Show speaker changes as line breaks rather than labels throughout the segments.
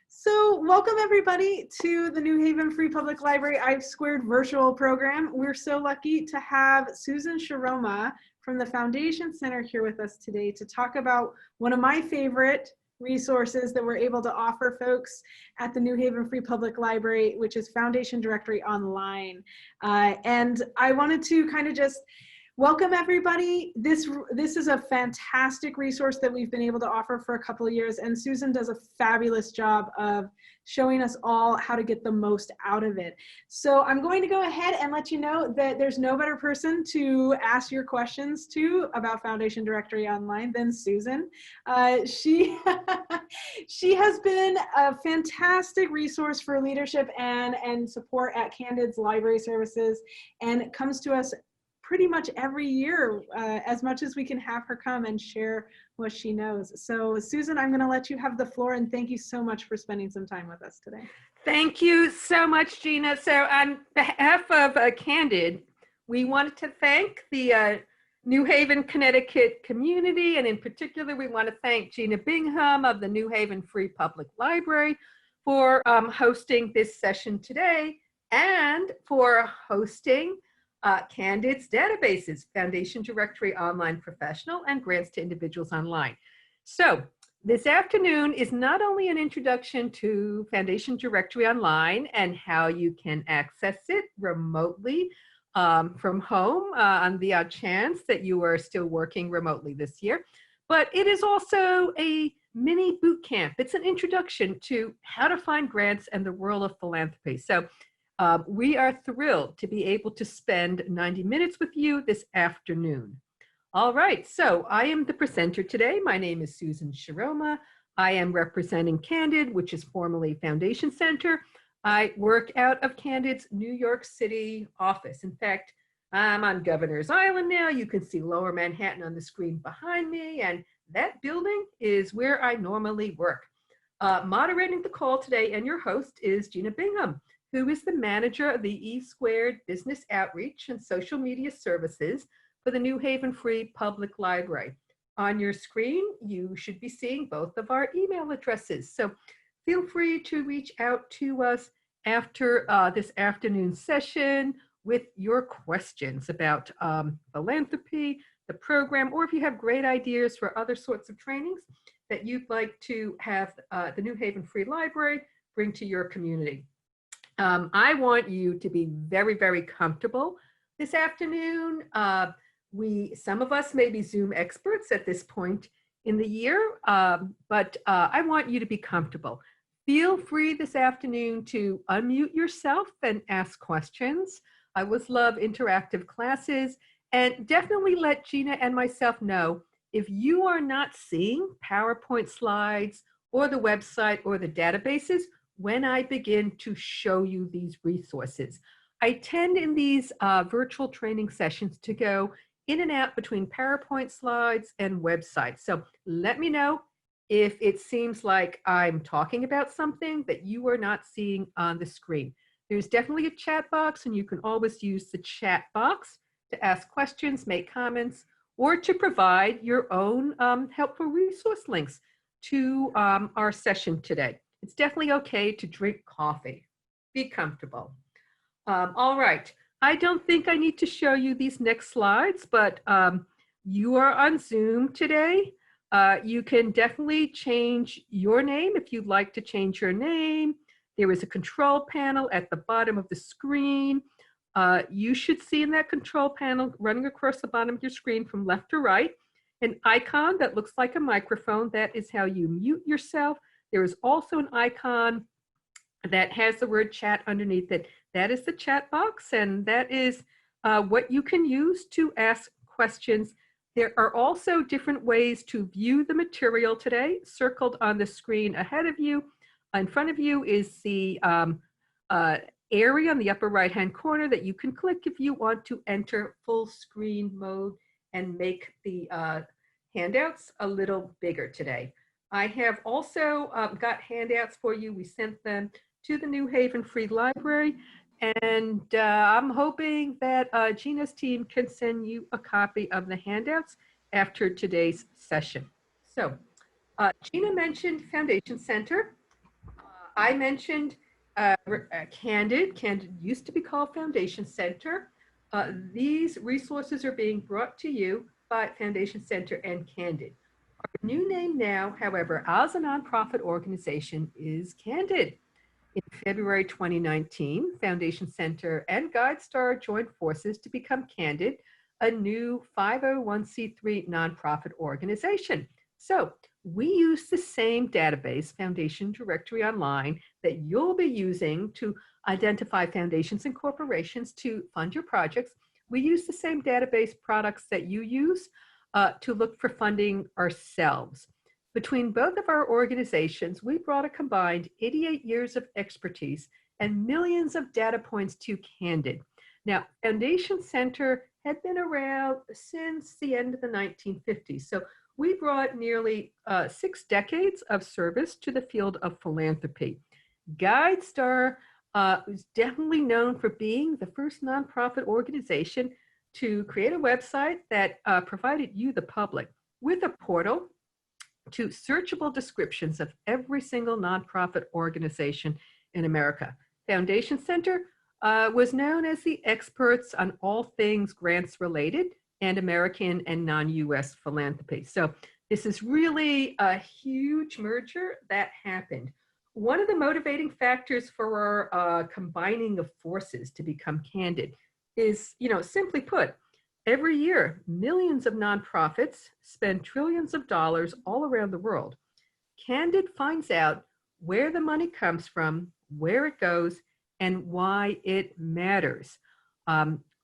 So welcome everybody to the New Haven Free Public Library I2 virtual program. We're so lucky to have Susan Sharoma from the Foundation Center here with us today to talk about one of my favorite resources that we're able to offer folks at the New Haven Free Public Library, which is Foundation Directory Online. And I wanted to kind of just welcome everybody. This is a fantastic resource that we've been able to offer for a couple of years, and Susan does a fabulous job of showing us all how to get the most out of it. So I'm going to go ahead and let you know that there's no better person to ask your questions to about Foundation Directory Online than Susan. She has been a fantastic resource for leadership and support at Candid's library services, and it comes to us pretty much every year, as much as we can have her come and share what she knows. So Susan, I'm gonna let you have the floor, and thank you so much for spending some time with us today.
Thank you so much, Gina. So on behalf of Candid, we wanted to thank the New Haven, Connecticut community, and in particular, we want to thank Gina Bingham of the New Haven Free Public Library for hosting this session today and for hosting Candid's databases, Foundation Directory Online Professional and Grants to Individuals Online. So this afternoon is not only an introduction to Foundation Directory Online and how you can access it remotely from home on the odd chance that you are still working remotely this year, but it is also a mini boot camp. It's an introduction to how to find grants and the world of philanthropy. So we are thrilled to be able to spend 90 minutes with you this afternoon. All right, so I am the presenter today. My name is Susan Sharoma. I am representing Candid, which is formerly Foundation Center. I work out of Candid's New York City office. In fact, I'm on Governor's Island now. You can see Lower Manhattan on the screen behind me, and that building is where I normally work. Moderating the call today and your host is Gina Bingham, who is the manager of the E² Business Outreach and Social Media Services for the New Haven Free Public Library. On your screen, you should be seeing both of our email addresses. So feel free to reach out to us after this afternoon session with your questions about philanthropy, the program, or if you have great ideas for other sorts of trainings that you'd like to have the New Haven Free Library bring to your community. I want you to be very, very comfortable this afternoon. Some of us may be Zoom experts at this point in the year, but I want you to be comfortable. Feel free this afternoon to unmute yourself and ask questions. I always love interactive classes, and definitely let Gina and myself know if you are not seeing PowerPoint slides or the website or the databases when I begin to show you these resources. I tend in these virtual training sessions to go in and out between PowerPoint slides and websites. So let me know if it seems like I'm talking about something that you are not seeing on the screen. There's definitely a chat box, and you can always use the chat box to ask questions, make comments, or to provide your own helpful resource links to our session today. It's definitely okay to drink coffee. Be comfortable. All right. I don't think I need to show you these next slides, but you are on Zoom today. You can definitely change your name if you'd like to change your name. There is a control panel at the bottom of the screen. You should see in that control panel running across the bottom of your screen from left to right an icon that looks like a microphone. That is how you mute yourself. There is also an icon that has the word chat underneath it. That is the chat box, and that is what you can use to ask questions. There are also different ways to view the material today. Circled on the screen ahead of you, in front of you is the area on the upper right-hand corner that you can click if you want to enter full screen mode and make the handouts a little bigger today. I have also got handouts for you. We sent them to the New Haven Free Library, and I'm hoping that Gina's team can send you a copy of the handouts after today's session. So Gina mentioned Foundation Center. I mentioned Candid. Candid used to be called Foundation Center. These resources are being brought to you by Foundation Center and Candid. Our new name now, however, as a nonprofit organization is Candid. In February 2019, Foundation Center and GuideStar joined forces to become Candid, a new 501c3 nonprofit organization. So we use the same database, Foundation Directory Online, that you'll be using to identify foundations and corporations to fund your projects. We use the same database products that you use to look for funding ourselves. Between both of our organizations, we brought a combined 88 years of expertise and millions of data points to Candid. Now, Foundation Center had been around since the end of the 1950s. So we brought nearly 6 decades of service to the field of philanthropy. GuideStar is definitely known for being the first nonprofit organization to create a website that provided you, the public, with a portal to searchable descriptions of every single nonprofit organization in America. Foundation Center was known as the experts on all things grants related and American and non-US philanthropy. So this is really a huge merger that happened. One of the motivating factors for our combining of forces to become Candid is, simply put, every year, millions of nonprofits spend trillions of dollars all around the world. Candid finds out where the money comes from, where it goes, and why it matters.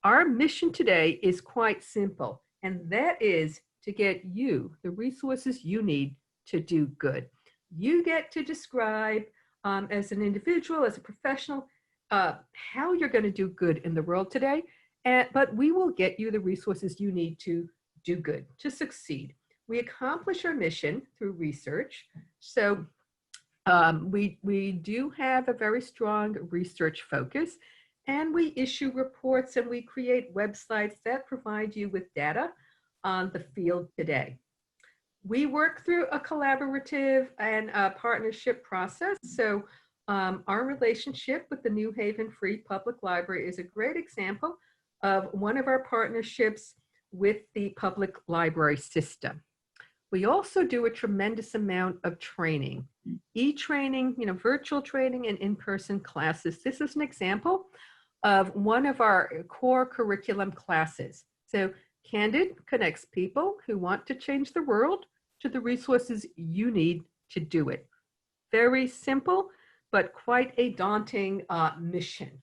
Our mission today is quite simple, and that is to get you the resources you need to do good. You get to describe as an individual, as a professional, how you're going to do good in the world today. But we will get you the resources you need to do good, to succeed. We accomplish our mission through research. So we do have a very strong research focus, and we issue reports and we create websites that provide you with data on the field today. We work through a collaborative and a partnership process. So our relationship with the New Haven Free Public Library is a great example of one of our partnerships with the public library system. We also do a tremendous amount of training, e-training, virtual training and in-person classes. This is an example of one of our core curriculum classes. So Candid connects people who want to change the world to the resources you need to do it. Very simple, but quite a daunting mission.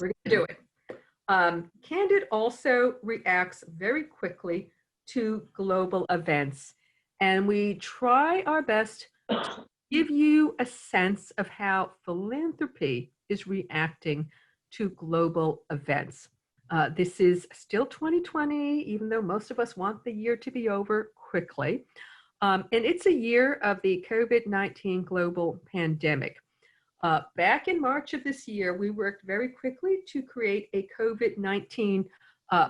We're going to do it. Candid also reacts very quickly to global events, and we try our best to give you a sense of how philanthropy is reacting to global events. This is still 2020, even though most of us want the year to be over quickly. And it's a year of the COVID-19 global pandemic. Back in March of this year, we worked very quickly to create a COVID-19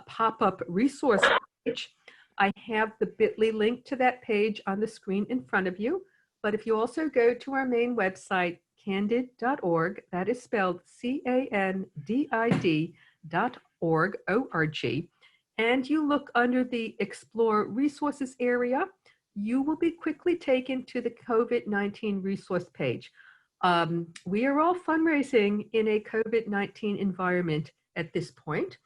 pop-up resource page. I have the bit.ly link to that page on the screen in front of you. But if you also go to our main website, candid.org, that is spelled CANDID.org, O-R-G, and you look under the Explore Resources area, you will be quickly taken to the COVID-19 resource page. We are all fundraising in a COVID-19 environment at this point.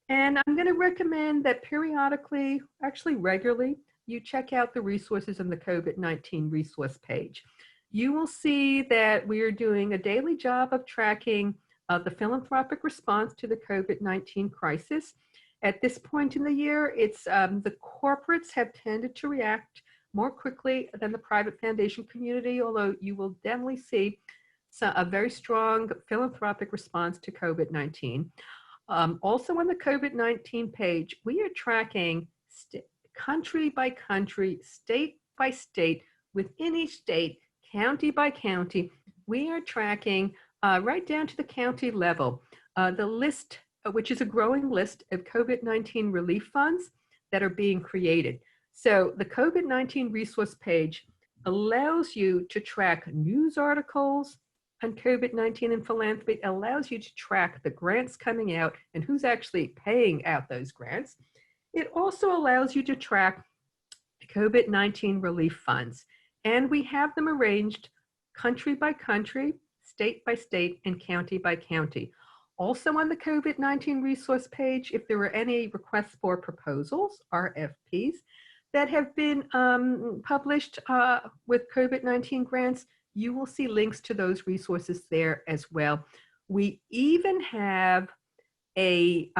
And I'm going to recommend that periodically, actually regularly, you check out the resources on the COVID-19 resource page. You will see that we are doing a daily job of tracking the philanthropic response to the COVID-19 crisis. At this point in the year, it's the corporates have tended to react more quickly than the private foundation community, although you will definitely see a very strong philanthropic response to COVID-19. Also on the COVID-19 page, we are tracking country by country, state by state, within each state, county by county. We are tracking right down to the county level, the list, which is a growing list of COVID-19 relief funds that are being created. So the COVID-19 resource page allows you to track news articles on COVID-19 and philanthropy, allows you to track the grants coming out and who's actually paying out those grants. It also allows you to track COVID-19 relief funds, and we have them arranged country by country, state by state, and county by county. Also on the COVID-19 resource page, if there were any requests for proposals, RFPs, that have been published with COVID-19 grants, you will see links to those resources there as well. We even have a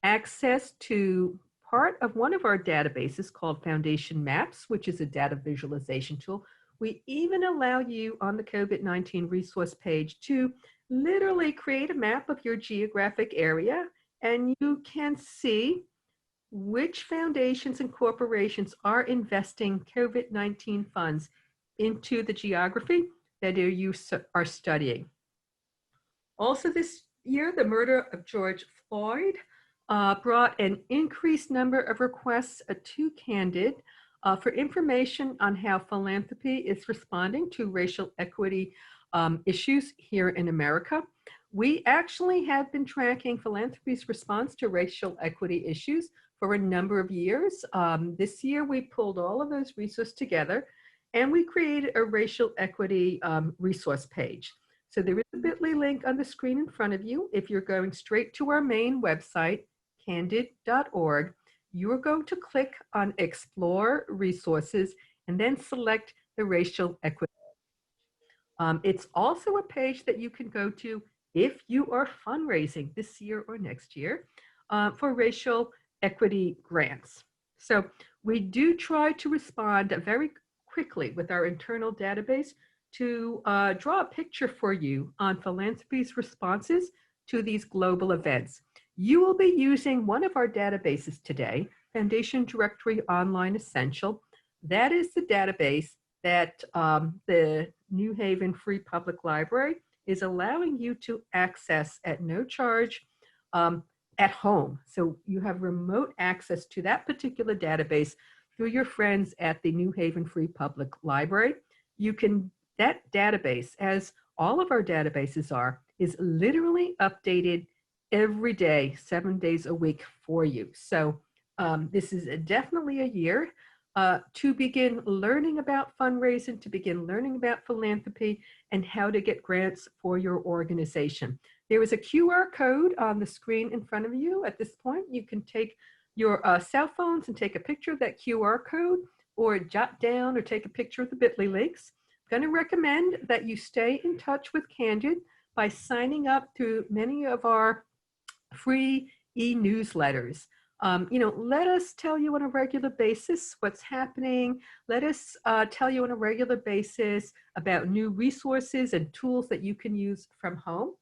access to part of one of our databases called Foundation Maps, which is a data visualization tool. We even allow you on the COVID-19 resource page to literally create a map of your geographic area, and you can see which foundations and corporations are investing COVID-19 funds into the geography that you are studying. Also this year, the murder of George Floyd brought an increased number of requests to Candid for information on how philanthropy is responding to racial equity issues here in America. We actually have been tracking philanthropy's response to racial equity issues for a number of years. This year, we pulled all of those resources together and we created a racial equity resource page. So there is a bit.ly link on the screen in front of you. If you're going straight to our main website, candid.org, you're going to click on Explore Resources and then select the racial equity. It's also a page that you can go to if you are fundraising this year or next year for racial equity grants. So we do try to respond very quickly with our internal database to draw a picture for you on philanthropy's responses to these global events. You will be using one of our databases today, Foundation Directory Online Essential. That is the database that the New Haven Free Public Library is allowing you to access at no charge at home. So you have remote access to that particular database through your friends at the New Haven Free Public Library. That database, as all of our databases are, is literally updated every day, 7 days a week for you. So this is definitely a year to begin learning about fundraising, to begin learning about philanthropy, and how to get grants for your organization. There is a QR code on the screen in front of you at this point. You can take your cell phones and take a picture of that QR code, or jot down or take a picture of the bit.ly links. I'm going to recommend that you stay in touch with Candid by signing up to many of our free e-newsletters. Let us tell you on a regular basis what's happening. Let us tell you on a regular basis about new resources and tools that you can use from home.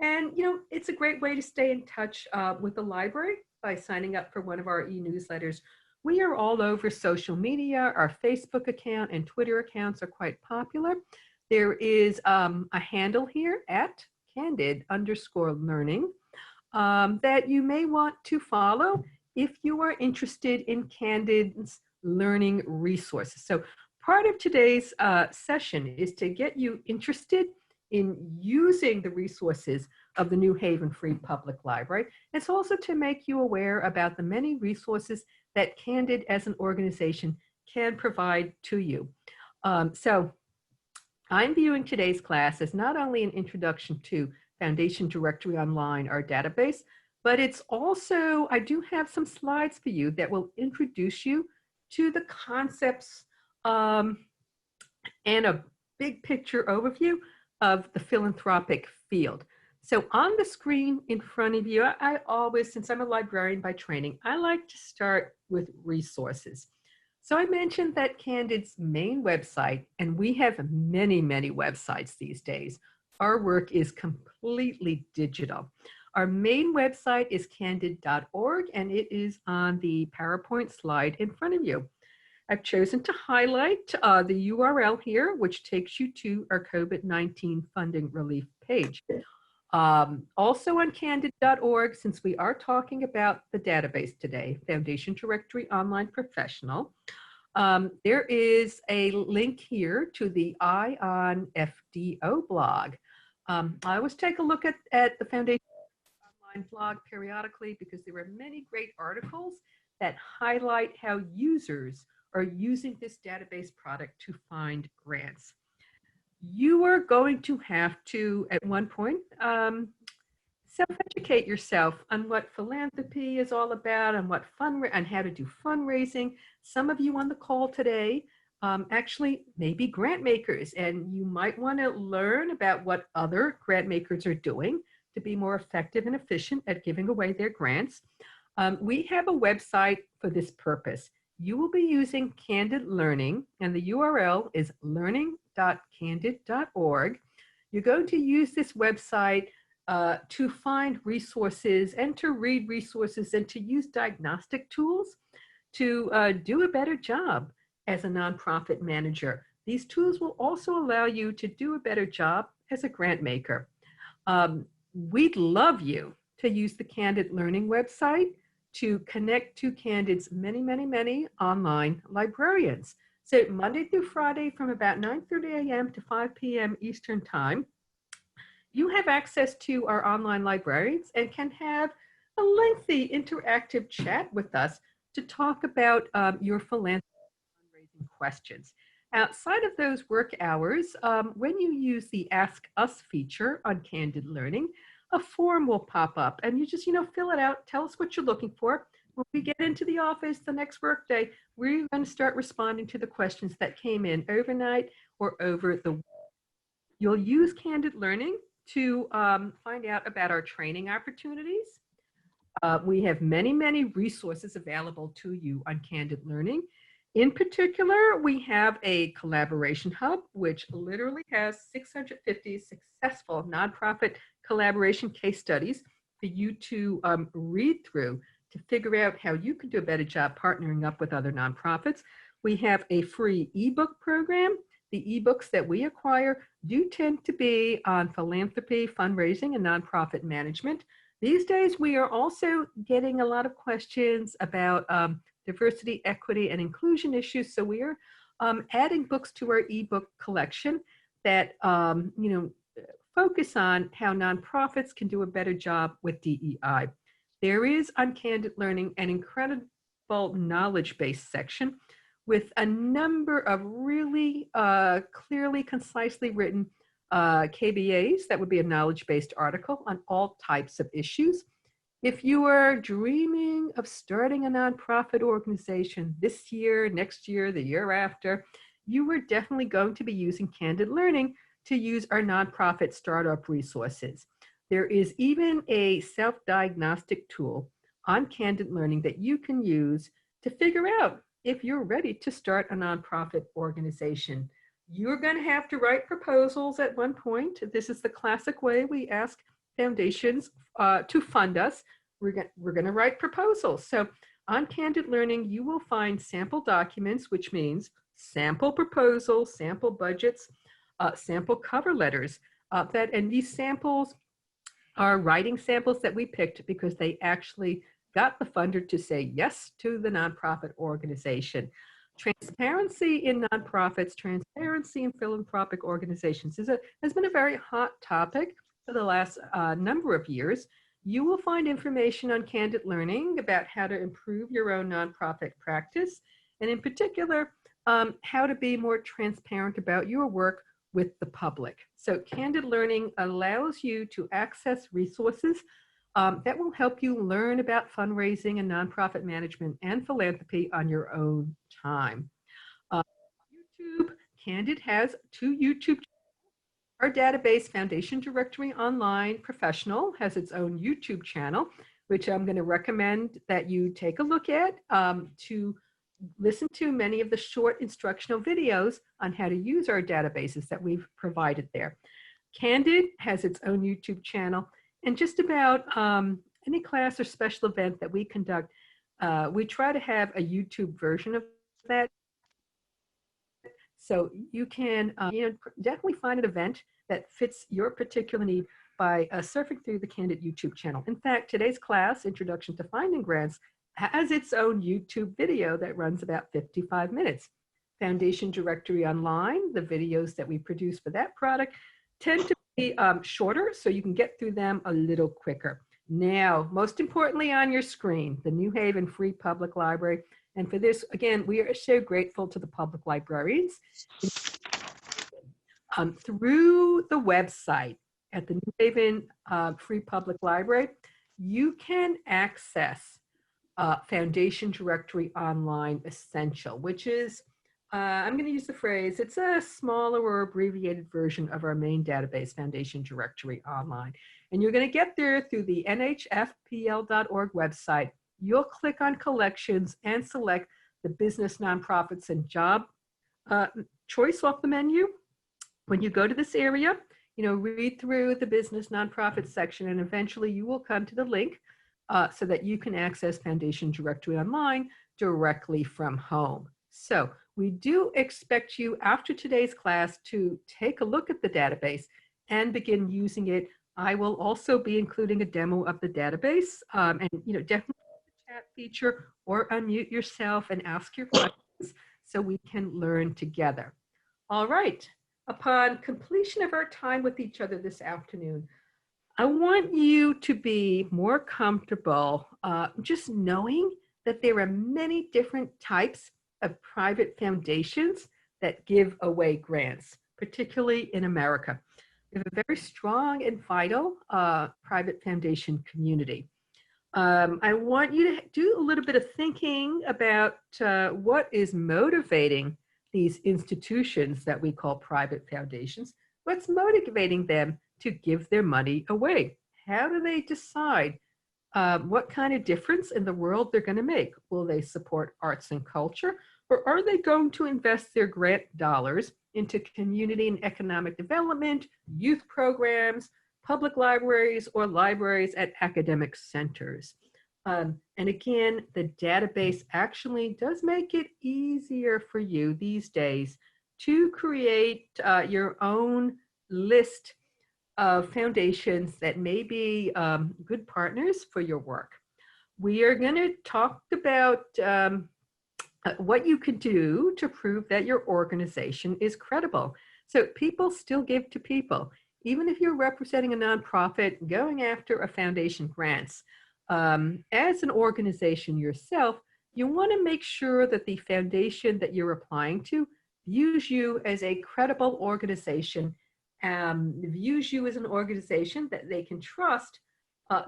And, it's a great way to stay in touch with the library by signing up for one of our e-newsletters. We are all over social media. Our Facebook account and Twitter accounts are quite popular. There is a handle here at Candid_learning that you may want to follow if you are interested in Candid's learning resources. So part of today's session is to get you interested in using the resources of the New Haven Free Public Library. It's also to make you aware about the many resources that Candid as an organization can provide to you. So I'm viewing today's class as not only an introduction to Foundation Directory Online, our database, but it's also, I do have some slides for you that will introduce you to the concepts and a big picture overview of the philanthropic field. So on the screen in front of you, I always, since I'm a librarian by training, I like to start with resources. So I mentioned that Candid's main website, and we have many, many websites these days. Our work is completely digital. Our main website is candid.org, and it is on the PowerPoint slide in front of you. I've chosen to highlight the URL here, which takes you to our COVID-19 funding relief page. Also on candid.org, since we are talking about the database today, Foundation Directory Online Professional, there is a link here to the Eye on FDO blog. I always take a look at the Foundation online blog periodically because there are many great articles that highlight how users are using this database product to find grants. You are going to have to, at one point, self-educate yourself on what philanthropy is all about and and how to do fundraising. Some of you on the call today actually may be grant makers, and you might want to learn about what other grant makers are doing to be more effective and efficient at giving away their grants. We have a website for this purpose. You will be using Candid Learning, and the URL is learning.candid.org. You're going to use this website to find resources and to read resources and to use diagnostic tools to do a better job as a nonprofit manager. These tools will also allow you to do a better job as a grant maker. We'd love you to use the Candid Learning website to connect to Candid's many, many, many online librarians. So Monday through Friday from about 9:30 a.m. to 5 p.m. Eastern Time, you have access to our online librarians and can have a lengthy interactive chat with us to talk about your philanthropy fundraising questions. Outside of those work hours, when you use the Ask Us feature on Candid Learning, a form will pop up and you just, fill it out, tell us what you're looking for. When we get into the office the next workday, we're going to start responding to the questions that came in overnight or over the week. You'll use Candid Learning to find out about our training opportunities. We have many, many resources available to you on Candid Learning. In particular, we have a collaboration hub, which literally has 650 successful nonprofit collaboration case studies for you to read through to figure out how you can do a better job partnering up with other nonprofits. We have a free ebook program. The ebooks that we acquire do tend to be on philanthropy, fundraising, and nonprofit management. These days, we are also getting a lot of questions about diversity, equity, and inclusion issues. So we are adding books to our ebook collection that focus on how nonprofits can do a better job with DEI. There is on Candid Learning an incredible knowledge-based section with a number of really clearly, concisely written KBAs. That would be a knowledge-based article on all types of issues. If you are dreaming of starting a nonprofit organization this year, next year, the year after, you are definitely going to be using Candid Learning to use our nonprofit startup resources. There is even a self-diagnostic tool on Candid Learning that you can use to figure out if you're ready to start a nonprofit organization. You're going to have to write proposals at one point. This is the classic way we ask foundations to fund us. We're going to write proposals. So on Candid Learning, you will find sample documents, which means sample proposals, sample budgets, sample cover letters. And these samples are writing samples that we picked because they actually got the funder to say yes to the nonprofit organization. Transparency in nonprofits, transparency in philanthropic organizations has been a very hot topic for the last number of years. You will find information on Candid Learning about how to improve your own nonprofit practice, and in particular, how to be more transparent about your work with the public. So Candid Learning allows you to access resources that will help you learn about fundraising and nonprofit management and philanthropy on your own time. YouTube, Candid has 2 YouTube channels. Our database, Foundation Directory Online Professional, has its own YouTube channel, which I'm going to recommend that you take a look at to listen to many of the short instructional videos on how to use our databases that we've provided there. Candid has its own YouTube channel, and just about any class or special event that we conduct, we try to have a YouTube version of that. So you can definitely find an event that fits your particular need by surfing through the Candid YouTube channel. In fact, today's class, Introduction to Finding Grants, has its own YouTube video that runs about 55 minutes. Foundation Directory Online, the videos that we produce for that product tend to be shorter, so you can get through them a little quicker. Now, most importantly on your screen, the New Haven Free Public Library. And for this, again, we are so grateful to the public librarians. Through the website at the New Haven Free Public Library, you can access Foundation Directory Online Essential, which is, I'm going to use the phrase, it's a smaller or abbreviated version of our main database, Foundation Directory Online. And you're going to get there through the nhfpl.org website. You'll click on collections and select the business, nonprofits, and job choice off the menu. When you go to this area, read through the business, nonprofits section, and eventually you will come to the link so that you can access Foundation Directory Online directly from home. So we do expect you after today's class to take a look at the database and begin using it. I will also be including a demo of the database and definitely the chat feature or unmute yourself and ask your questions so we can learn together. All right, upon completion of our time with each other this afternoon, I want you to be more comfortable just knowing that there are many different types of private foundations that give away grants, particularly in America. We have a very strong and vital private foundation community. I want you to do a little bit of thinking about what is motivating these institutions that we call private foundations. What's motivating them to give their money away? How do they decide what kind of difference in the world they're going to make? Will they support arts and culture, or are they going to invest their grant dollars into community and economic development, youth programs, public libraries, or libraries at academic centers? And again, the database actually does make it easier for you these days to create your own list of foundations that may be good partners for your work. We are going to talk about what you can do to prove that your organization is credible. So people still give to people. Even if you're representing a nonprofit going after a foundation grants, as an organization yourself, you want to make sure that the foundation that you're applying to views you as a credible organization, views you as an organization that they can trust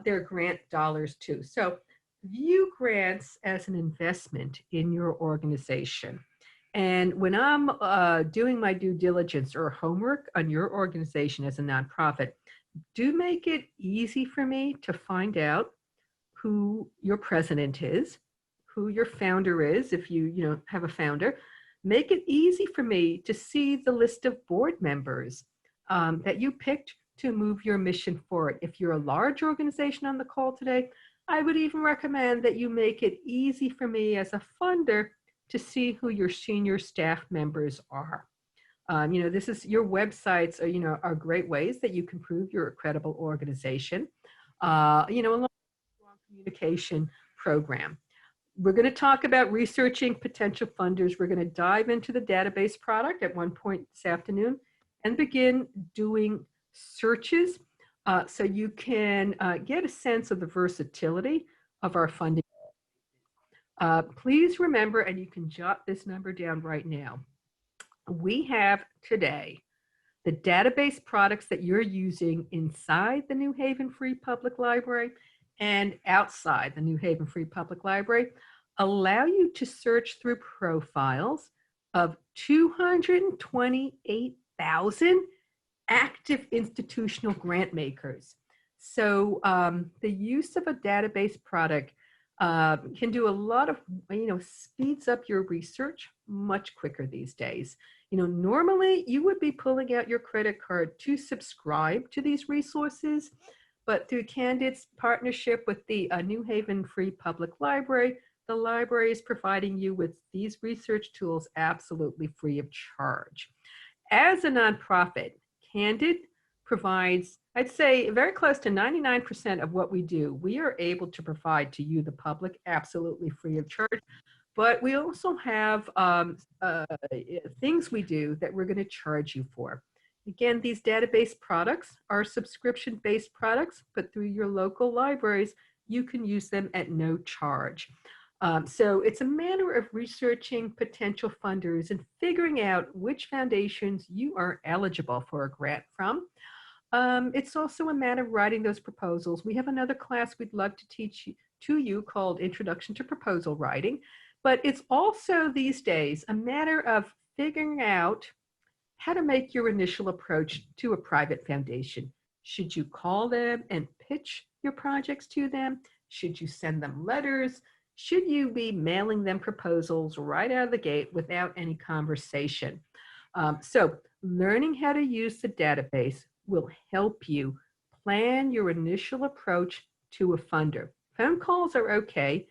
their grant dollars to. So view grants as an investment in your organization. And when I'm doing my due diligence or homework on your organization as a nonprofit, do make it easy for me to find out who your president is, who your founder is, if you have a founder. Make it easy for me to see the list of board members that you picked to move your mission forward. If you're a large organization on the call today, I would even recommend that you make it easy for me as a funder to see who your senior staff members are. This is your websites are great ways that you can prove you're a credible organization. Along with a strong communication program. We're going to talk about researching potential funders. We're going to dive into the database product at one point this afternoon and begin doing searches so you can get a sense of the versatility of our funding. Please remember, and you can jot this number down right now, we have today the database products that you're using inside the New Haven Free Public Library and outside the New Haven Free Public Library allow you to search through profiles of 228,000 active institutional grant makers. So the use of a database product can do a lot of, speeds up your research much quicker these days. Normally you would be pulling out your credit card to subscribe to these resources, but through Candid's partnership with the New Haven Free Public Library, the library is providing you with these research tools absolutely free of charge. As a nonprofit, Candid provides, I'd say, very close to 99% of what we do. We are able to provide to you, the public, absolutely free of charge. But we also have things we do that we're going to charge you for. Again, these database products are subscription-based products, but through your local libraries, you can use them at no charge. So it's a matter of researching potential funders and figuring out which foundations you are eligible for a grant from. It's also a matter of writing those proposals. We have another class we'd love to teach to you called Introduction to Proposal Writing, but it's also these days a matter of figuring out how to make your initial approach to a private foundation. Should you call them and pitch your projects to them? Should you send them letters? Should you be mailing them proposals right out of the gate without any conversation? So learning how to use the database will help you plan your initial approach to a funder. Phone calls are okay,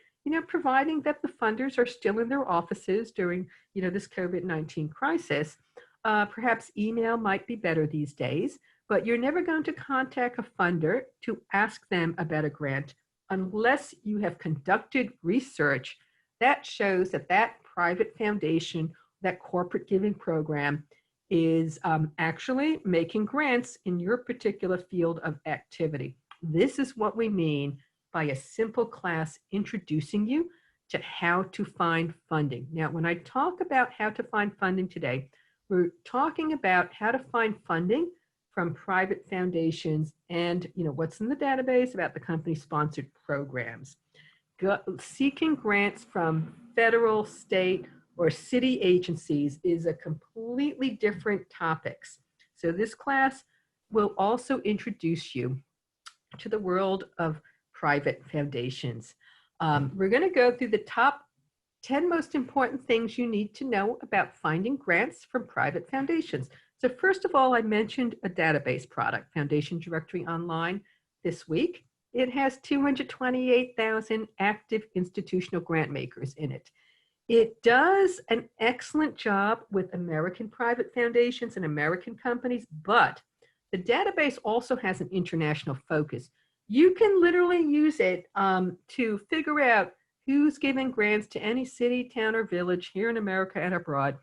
providing that the funders are still in their offices during, this COVID-19 crisis. Perhaps email might be better these days, but you're never going to contact a funder to ask them about a grant unless you have conducted research that shows that that private foundation, that corporate giving program is actually making grants in your particular field of activity. This is what we mean by a simple class introducing you to how to find funding. Now, when I talk about how to find funding today, we're talking about how to find funding from private foundations and what's in the database about the company-sponsored programs. Seeking grants from federal, state, or city agencies is a completely different topics. So this class will also introduce you to the world of private foundations. We're going to go through the top 10 most important things you need to know about finding grants from private foundations. So first of all, I mentioned a database product, Foundation Directory Online, this week. It has 228,000 active institutional grant makers in it. It does an excellent job with American private foundations and American companies, but the database also has an international focus. You can literally use it to figure out who's giving grants to any city, town, or village here in America and abroad.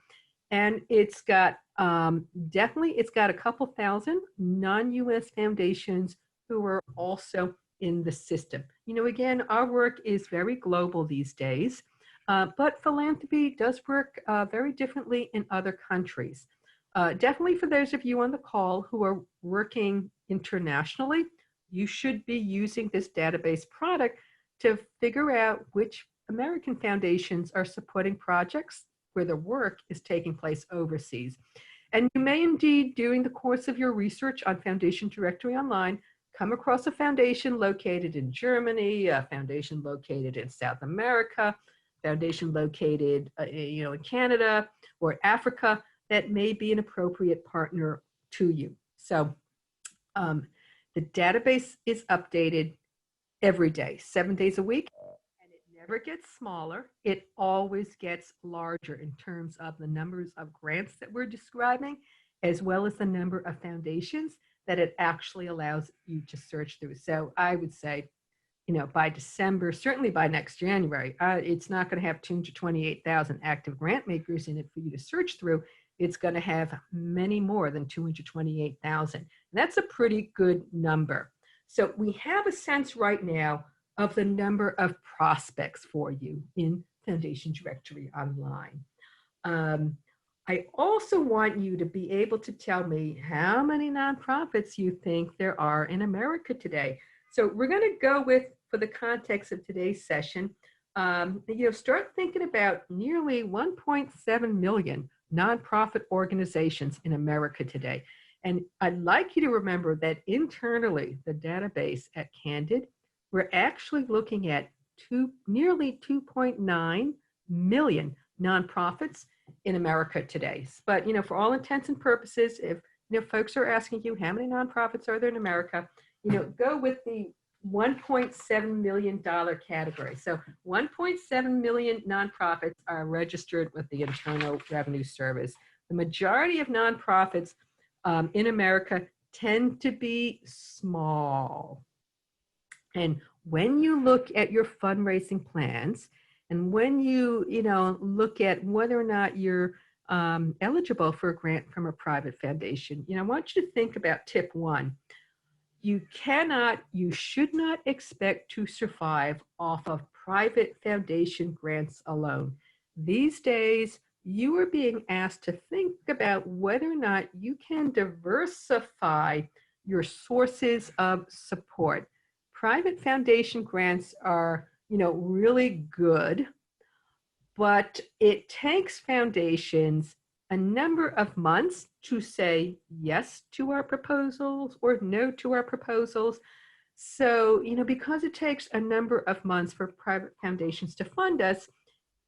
And it's got it's got a couple thousand non-US foundations who are also in the system. Again, our work is very global these days, but philanthropy does work very differently in other countries. Definitely for those of you on the call who are working internationally, you should be using this database product to figure out which American foundations are supporting projects where the work is taking place overseas. And you may indeed, during the course of your research on Foundation Directory Online, come across a foundation located in Germany, a foundation located in South America, foundation located in Canada or Africa that may be an appropriate partner to you. So the database is updated every day, 7 days a week, and it never gets smaller. It always gets larger in terms of the numbers of grants that we're describing, as well as the number of foundations that it actually allows you to search through. So I would say, by December, certainly by next January, it's not going to have 228,000 active grant makers in it for you to search through. It's going to have many more than 228,000. That's a pretty good number. So we have a sense right now of the number of prospects for you in Foundation Directory Online. I also want you to be able to tell me how many nonprofits you think there are in America today. So we're going to go with, for the context of today's session, start thinking about nearly 1.7 million nonprofit organizations in America today. And I'd like you to remember that internally, the database at Candid, we're actually looking at nearly 2.9 million nonprofits in America today. But, for all intents and purposes, if folks are asking you how many nonprofits are there in America, go with the $1.7 million category. So 1.7 million nonprofits are registered with the Internal Revenue Service. The majority of nonprofits in America tend to be small. And when you look at your fundraising plans, and when you look at whether or not you're eligible for a grant from a private foundation, I want you to think about tip one. You should not expect to survive off of private foundation grants alone. These days, you are being asked to think about whether or not you can diversify your sources of support. Private foundation grants are, really good, but it takes foundations a number of months to say yes to our proposals or no to our proposals. So, because it takes a number of months for private foundations to fund us,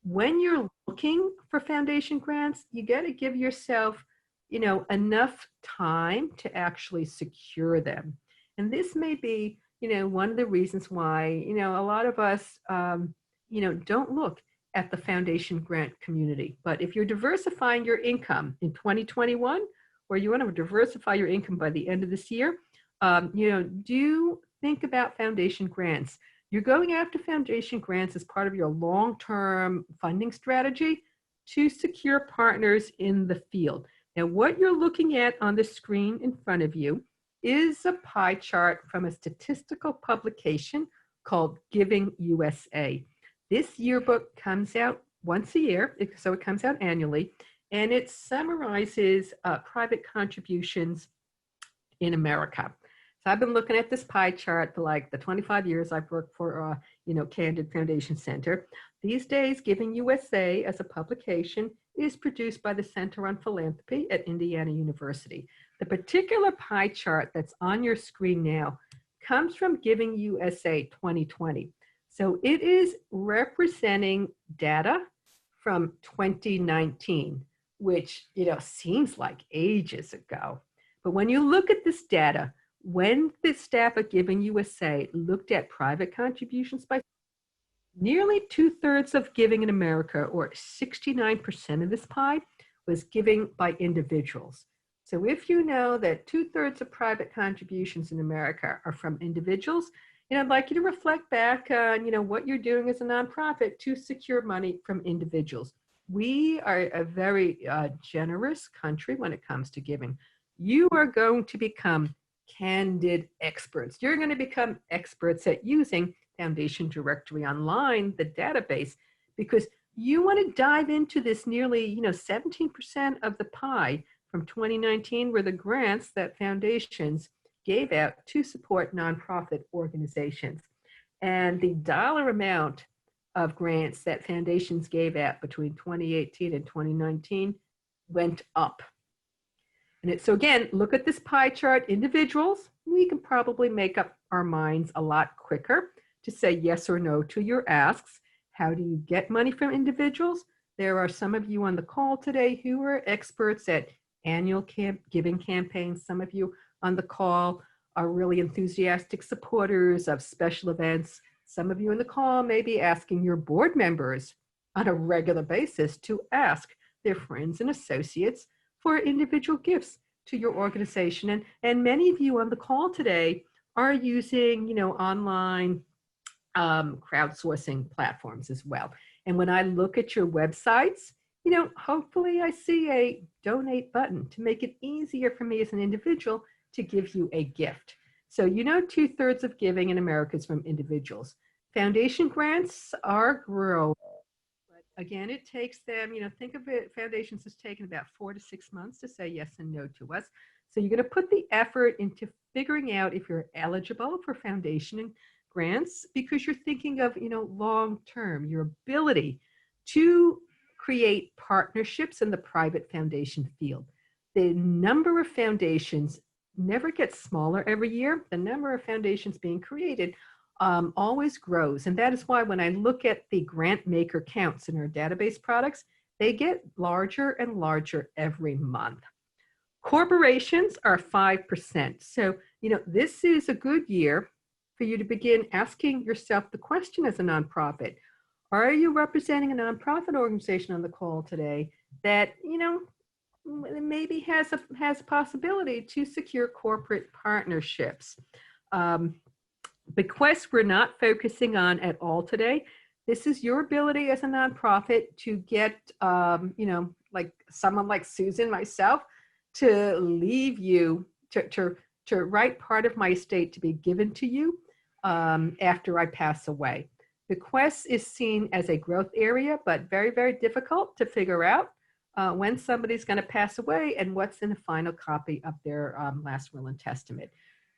when you're looking for foundation grants, you got to give yourself, enough time to actually secure them. And this may be, one of the reasons why, a lot of us, don't look at the foundation grant community. But if you're diversifying your income in 2021, or you want to diversify your income by the end of this year, do think about foundation grants. You're going after foundation grants as part of your long-term funding strategy to secure partners in the field. Now, what you're looking at on the screen in front of you is a pie chart from a statistical publication called Giving USA. This yearbook comes out once a year, so it comes out annually, and it summarizes private contributions in America. So I've been looking at this pie chart for like the 25 years I've worked for, Candid Foundation Center. These days, Giving USA as a publication is produced by the Center on Philanthropy at Indiana University. The particular pie chart that's on your screen now comes from Giving USA 2020. So it is representing data from 2019, which, seems like ages ago. But when you look at this data, when the staff at Giving USA looked at private contributions by nearly 2/3 of giving in America, or 69% of this pie, was giving by individuals. So if you know that 2/3 of private contributions in America are from individuals, I'd like you to reflect back on, what you're doing as a nonprofit to secure money from individuals. We are a very generous country when it comes to giving. You are going to become Candid experts. You're going to become experts at using Foundation Directory Online, the database, because you want to dive into this nearly, 17% of the pie from 2019 were the grants that foundations gave out to support nonprofit organizations. And the dollar amount of grants that foundations gave out between 2018 and 2019 went up. And so again, look at this pie chart. Individuals, we can probably make up our minds a lot quicker to say yes or no to your asks. How do you get money from individuals? There are some of you on the call today who are experts at annual giving campaigns. Some of you on the call are really enthusiastic supporters of special events. Some of you on the call may be asking your board members on a regular basis to ask their friends and associates for individual gifts to your organization. And many of you on the call today are using, online crowdsourcing platforms as well. And when I look at your websites, hopefully I see a donate button to make it easier for me as an individual to give you a gift. So 2/3 of giving in America is from individuals. Foundation grants are growing. But again, it takes them, think of it, foundations has taken about 4 to 6 months to say yes and no to us. So you're going to put the effort into figuring out if you're eligible for foundation grants, because you're thinking of, long-term, your ability to create partnerships in the private foundation field. The number of foundations never gets smaller every year. The number of foundations being created always grows. And that is why when I look at the grant maker counts in our database products, they get larger and larger every month. Corporations are 5%. So, this is a good year for you to begin asking yourself the question as a nonprofit. Are you representing a nonprofit organization on the call today that, maybe has a possibility to secure corporate partnerships. Bequests we're not focusing on at all today. This is your ability as a nonprofit to get, like someone like Susan, myself, to leave you, to write part of my estate to be given to you after I pass away. Bequests is seen as a growth area, but very, very difficult to figure out when somebody's going to pass away and what's in the final copy of their last will and testament.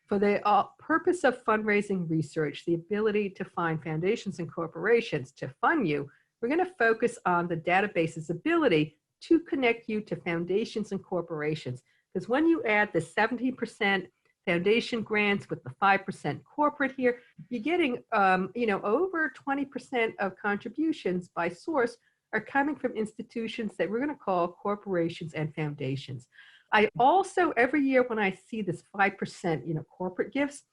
For the purpose of fundraising research, the ability to find foundations and corporations to fund you, we're going to focus on the database's ability to connect you to foundations and corporations. Because when you add the 17% foundation grants with the 5% corporate here, you're getting, over 20% of contributions by source are coming from institutions that we're going to call corporations and foundations. I also, every year when I see this 5%, corporate gifts,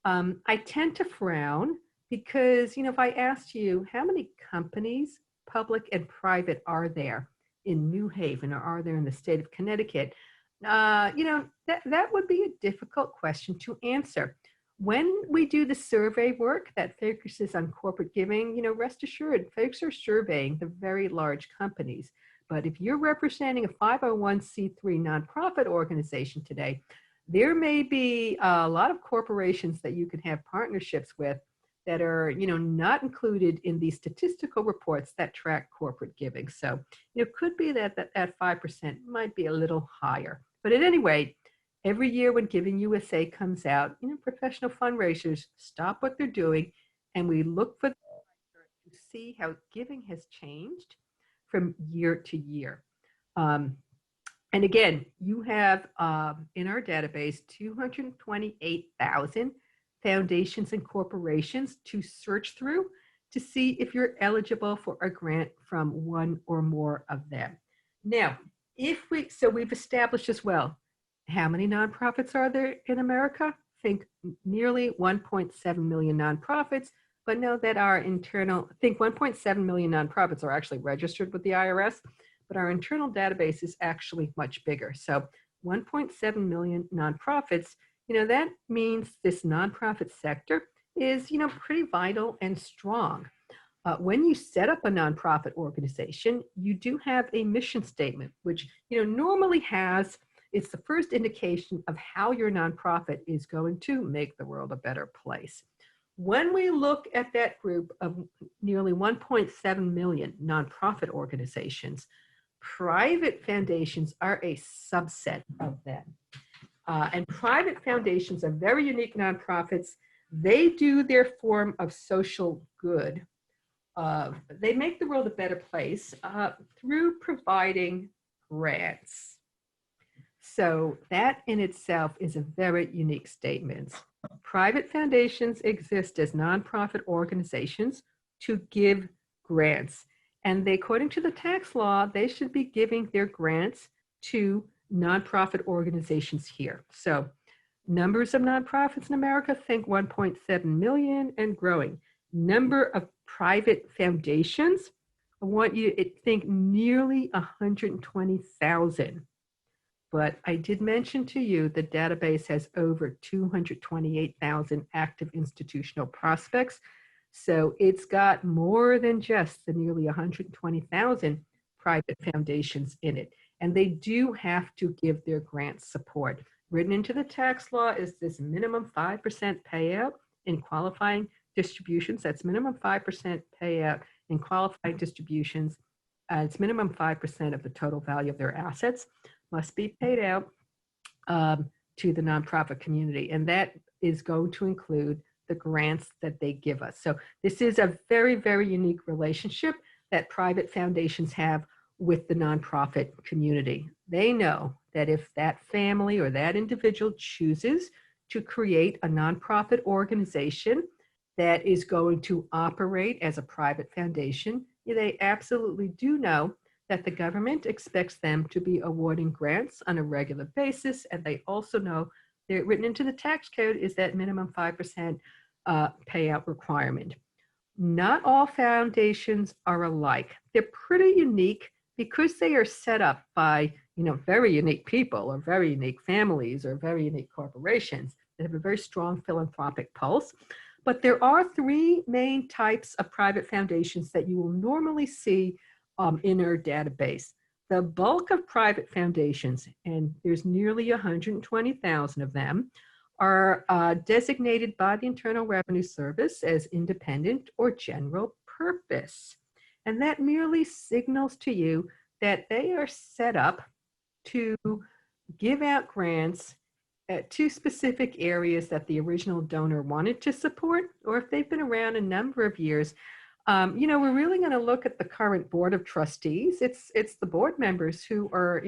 I tend to frown because, if I asked you how many companies, public and private, are there in New Haven or are there in the state of Connecticut, that would be a difficult question to answer. When we do the survey work that focuses on corporate giving, rest assured, folks are surveying the very large companies. But if you're representing a 501c3 nonprofit organization today, there may be a lot of corporations that you can have partnerships with that are, not included in the statistical reports that track corporate giving. So it could be that 5% might be a little higher. But at any rate, every year when Giving USA comes out, professional fundraisers stop what they're doing and we look for to see how giving has changed from year to year. And again, you have in our database 228,000 foundations and corporations to search through to see if you're eligible for a grant from one or more of them. Now, we've established as well, how many nonprofits are there in America? Think nearly 1.7 million nonprofits. But know that our internal, I think 1.7 million nonprofits are actually registered with the IRS, but our internal database is actually much bigger. So 1.7 million nonprofits, that means this nonprofit sector is, pretty vital and strong. When you set up a nonprofit organization, you do have a mission statement, which, normally it's the first indication of how your nonprofit is going to make the world a better place. When we look at that group of nearly 1.7 million nonprofit organizations, private foundations are a subset of them. And private foundations are very unique nonprofits. They do their form of social good. They make the world a better place through providing grants. So that in itself is a very unique statement. Private foundations exist as nonprofit organizations to give grants. And according to the tax law, they should be giving their grants to nonprofit organizations here. So numbers of nonprofits in America, think 1.7 million and growing. Number of private foundations, I want you to think nearly 120,000. But I did mention to you the database has over 228,000 active institutional prospects. So it's got more than just the nearly 120,000 private foundations in it. And they do have to give their grant support. Written into the tax law is this minimum 5% payout in qualifying distributions. That's minimum 5% payout in qualifying distributions. It's minimum 5% of the total value of their assets must be paid out to the nonprofit community. And that is going to include the grants that they give us. So this is a very, very unique relationship that private foundations have with the nonprofit community. They know that if that family or that individual chooses to create a nonprofit organization that is going to operate as a private foundation, they absolutely do know that the government expects them to be awarding grants on a regular basis. And they also know they're written into the tax code is that minimum 5% payout requirement. Not all foundations are alike. They're pretty unique because they are set up by, very unique people or very unique families or very unique corporations that have a very strong philanthropic pulse. But there are three main types of private foundations that you will normally see in our database. The bulk of private foundations, and there's nearly 120,000 of them, are designated by the Internal Revenue Service as independent or general purpose. And that merely signals to you that they are set up to give out grants to specific areas that the original donor wanted to support, or if they've been around a number of years. We're really going to look at the current board of trustees. It's the board members who are,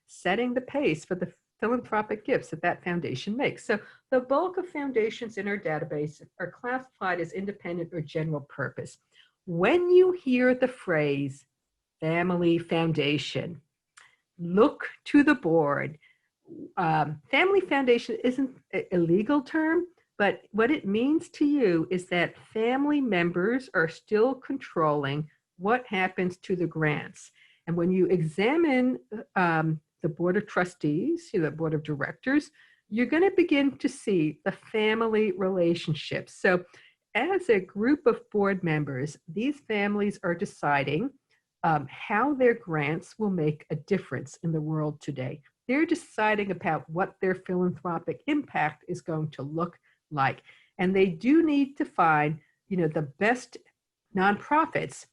setting the pace for the philanthropic gifts that foundation makes. So the bulk of foundations in our database are classified as independent or general purpose. When you hear the phrase family foundation, look to the board. Family foundation isn't a legal term, but what it means to you is that family members are still controlling what happens to the grants. And when you examine the board of trustees, the board of directors, you're going to begin to see the family relationships. So as a group of board members, these families are deciding how their grants will make a difference in the world today. They're deciding about what their philanthropic impact is going to look like. And they do need to find, the best nonprofits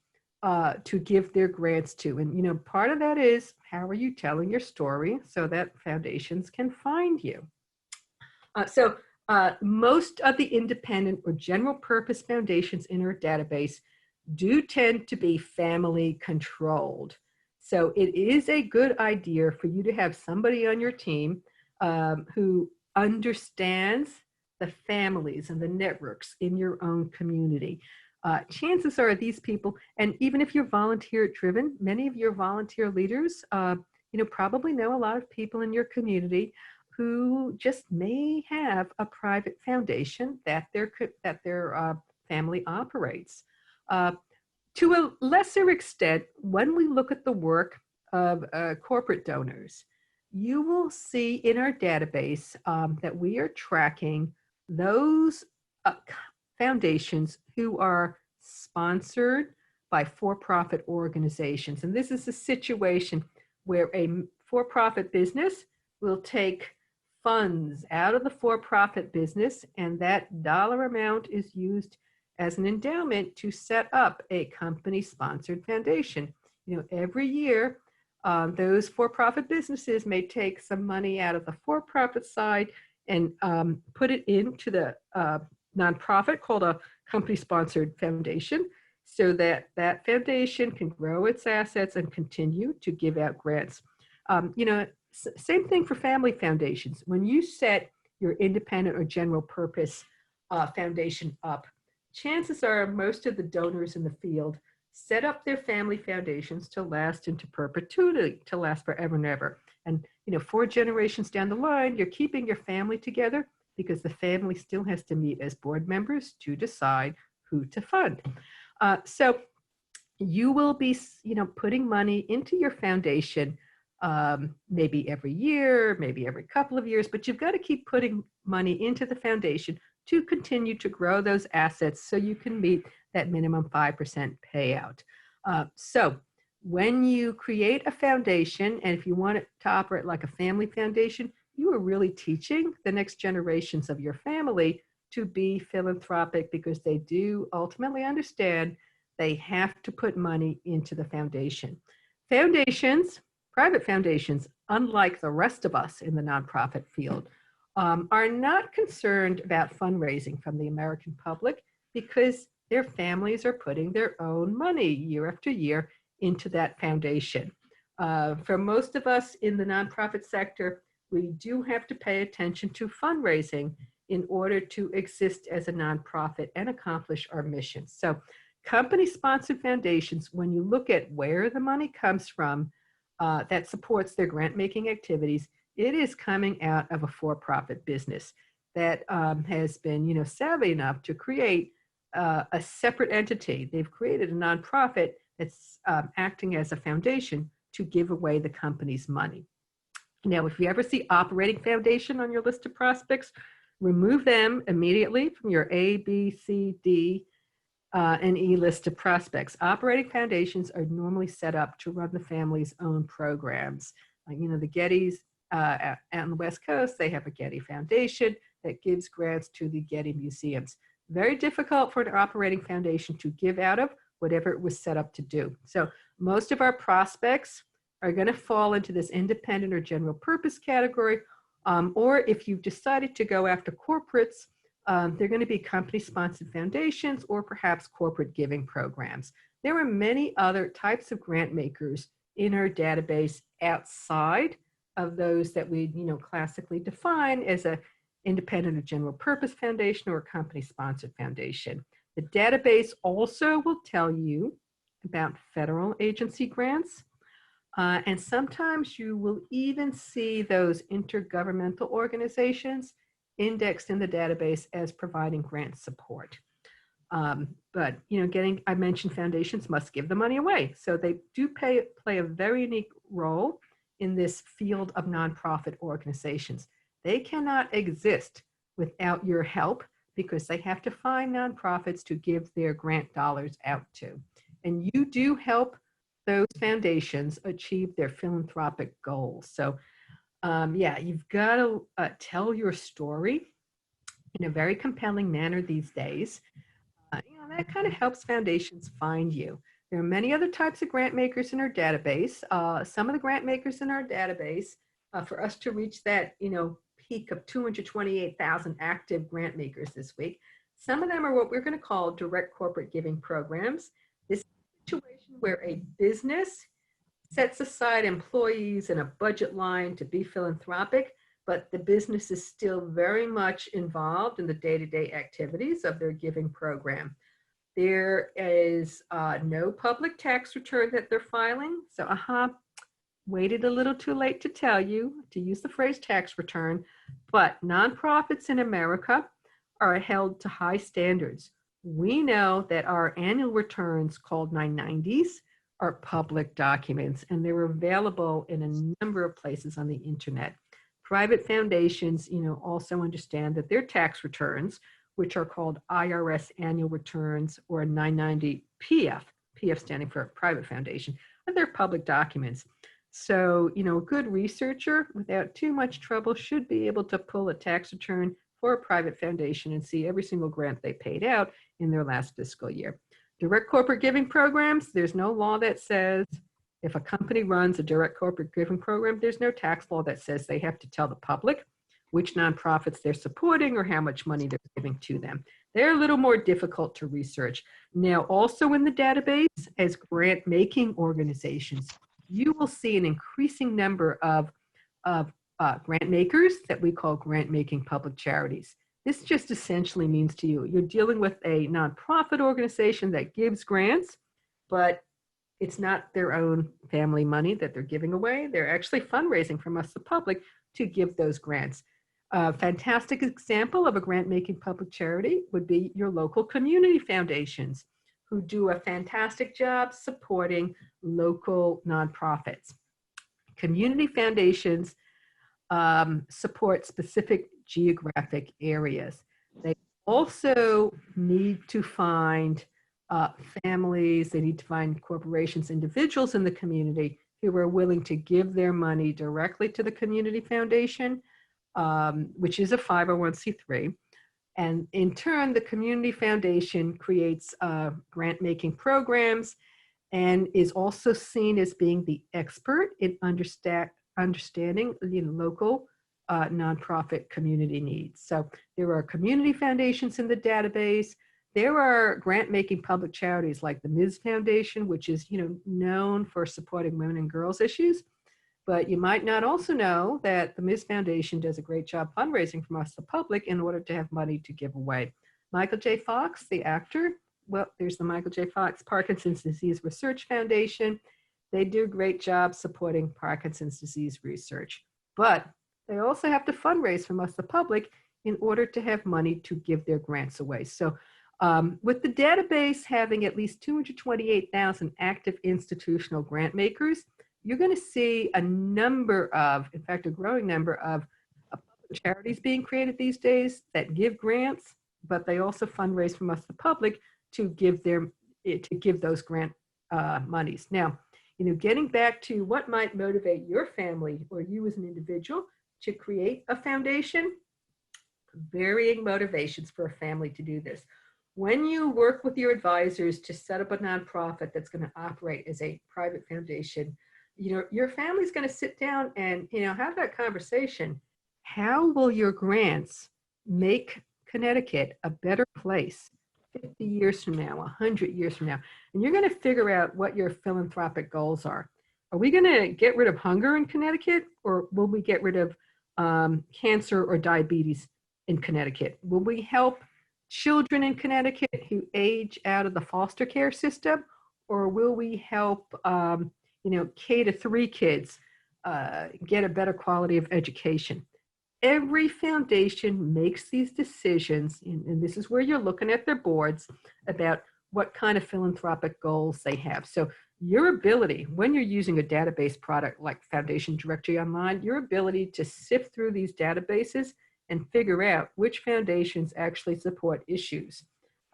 to give their grants to. And, part of that is, how are you telling your story so that foundations can find you? So most of the independent or general purpose foundations in our database do tend to be family controlled. So it is a good idea for you to have somebody on your team who understands the families and the networks in your own community. Chances are these people, and even if you're volunteer driven, many of your volunteer leaders, probably know a lot of people in your community who just may have a private foundation that their family operates. To a lesser extent, when we look at the work of corporate donors, you will see in our database that we are tracking those foundations who are sponsored by for-profit organizations. And this is a situation where a for-profit business will take funds out of the for-profit business, and that dollar amount is used as an endowment to set up a company-sponsored foundation. Every year, those for-profit businesses may take some money out of the for-profit side and put it into the nonprofit called a company-sponsored foundation, so that that foundation can grow its assets and continue to give out grants. Same thing for family foundations. When you set your independent or general purpose foundation up, chances are most of the donors in the field set up their family foundations to last into perpetuity, to last forever and ever. And 4 generations down the line, you're keeping your family together because the family still has to meet as board members to decide who to fund. So you will be, putting money into your foundation maybe every year, maybe every couple of years, but you've got to keep putting money into the foundation to continue to grow those assets so you can meet that minimum 5% payout. So when you create a foundation, and if you want it to operate like a family foundation, you are really teaching the next generations of your family to be philanthropic, because they do ultimately understand they have to put money into the foundation. Foundations, private foundations, unlike the rest of us in the nonprofit field, are not concerned about fundraising from the American public, because their families are putting their own money year after year into that foundation. For most of us in the nonprofit sector, we do have to pay attention to fundraising in order to exist as a nonprofit and accomplish our mission. So company-sponsored foundations, when you look at where the money comes from that supports their grant-making activities, it is coming out of a for-profit business that has been, savvy enough to create a separate entity. They've created a nonprofit that's acting as a foundation to give away the company's money. Now, if you ever see operating foundation on your list of prospects, remove them immediately from your A, B, C, D, and E list of prospects. Operating foundations are normally set up to run the family's own programs. You know, the Gettys out on the West Coast, they have a Getty Foundation that gives grants to the Getty museums. Very difficult for an operating foundation to give out of whatever it was set up to do. So most of our prospects are going to fall into this independent or general purpose category, or if you've decided to go after corporates, they're going to be company-sponsored foundations or perhaps corporate giving programs. There are many other types of grant makers in our database outside of those that we, classically define as a independent or general purpose foundation or a company-sponsored foundation. The database also will tell you about federal agency grants, and sometimes you will even see those intergovernmental organizations indexed in the database as providing grant support. But I mentioned foundations must give the money away. So they do play a very unique role in this field of nonprofit organizations. They cannot exist without your help because they have to find nonprofits to give their grant dollars out to. And you do help those foundations achieve their philanthropic goals. So you've got to tell your story in a very compelling manner these days. That kind of helps foundations find you. There are many other types of grant makers in our database. Some of the grant makers in our database, for us to reach that, peak of 228,000 active grant makers this week, some of them are what we're going to call direct corporate giving programs. This is a situation where a business sets aside employees and a budget line to be philanthropic, but the business is still very much involved in the day-to-day activities of their giving program. There is no public tax return that they're filing. So, waited a little too late to tell you to use the phrase tax return, but nonprofits in America are held to high standards. We know that our annual returns, called 990s, are public documents, and they're available in a number of places on the internet. Private foundations, also understand that their tax returns, which are called IRS annual returns or 990 PF standing for private foundation, and they're public documents. So, a good researcher without too much trouble should be able to pull a tax return for a private foundation and see every single grant they paid out in their last fiscal year. Direct corporate giving programs, there's no law that says if a company runs a direct corporate giving program, there's no tax law that says they have to tell the public which nonprofits they're supporting or how much money they're giving to them. They're a little more difficult to research. Now, also in the database, as grant-making organizations, you will see an increasing number of grant makers that we call grant-making public charities. This just essentially means to you, you're dealing with a nonprofit organization that gives grants, but it's not their own family money that they're giving away. They're actually fundraising from us, the public, to give those grants. A fantastic example of a grant-making public charity would be your local community foundations, who do a fantastic job supporting local nonprofits. Community foundations support specific geographic areas. They also need to find families, they need to find corporations, individuals in the community who are willing to give their money directly to the community foundation, which is a 501c3. And in turn, the community foundation creates grant-making programs and is also seen as being the expert in understanding local nonprofit community needs. So there are community foundations in the database. There are grant-making public charities like the Ms. Foundation, which is known for supporting women and girls issues. But you might not also know that the Ms. Foundation does a great job fundraising from us, the public, in order to have money to give away. Michael J. Fox, the actor, well, there's the Michael J. Fox Parkinson's Disease Research Foundation. They do a great job supporting Parkinson's disease research. But they also have to fundraise from us, the public, in order to have money to give their grants away. So with the database having at least 228,000 active institutional grant makers, you're going to see a number of, in fact, a growing number of charities being created these days that give grants, but they also fundraise from us, the public, to give those grant monies. Now, getting back to what might motivate your family or you as an individual to create a foundation, varying motivations for a family to do this. When you work with your advisors to set up a nonprofit that's going to operate as a private foundation, your family's going to sit down and, have that conversation. How will your grants make Connecticut a better place 50 years from now, 100 years from now? And you're going to figure out what your philanthropic goals are. Are we going to get rid of hunger in Connecticut, or will we get rid of cancer or diabetes in Connecticut? Will we help children in Connecticut who age out of the foster care system, or will we help K-3 kids get a better quality of education? Every foundation makes these decisions, and this is where you're looking at their boards about what kind of philanthropic goals they have. So your ability, when you're using a database product like Foundation Directory Online, your ability to sift through these databases and figure out which foundations actually support issues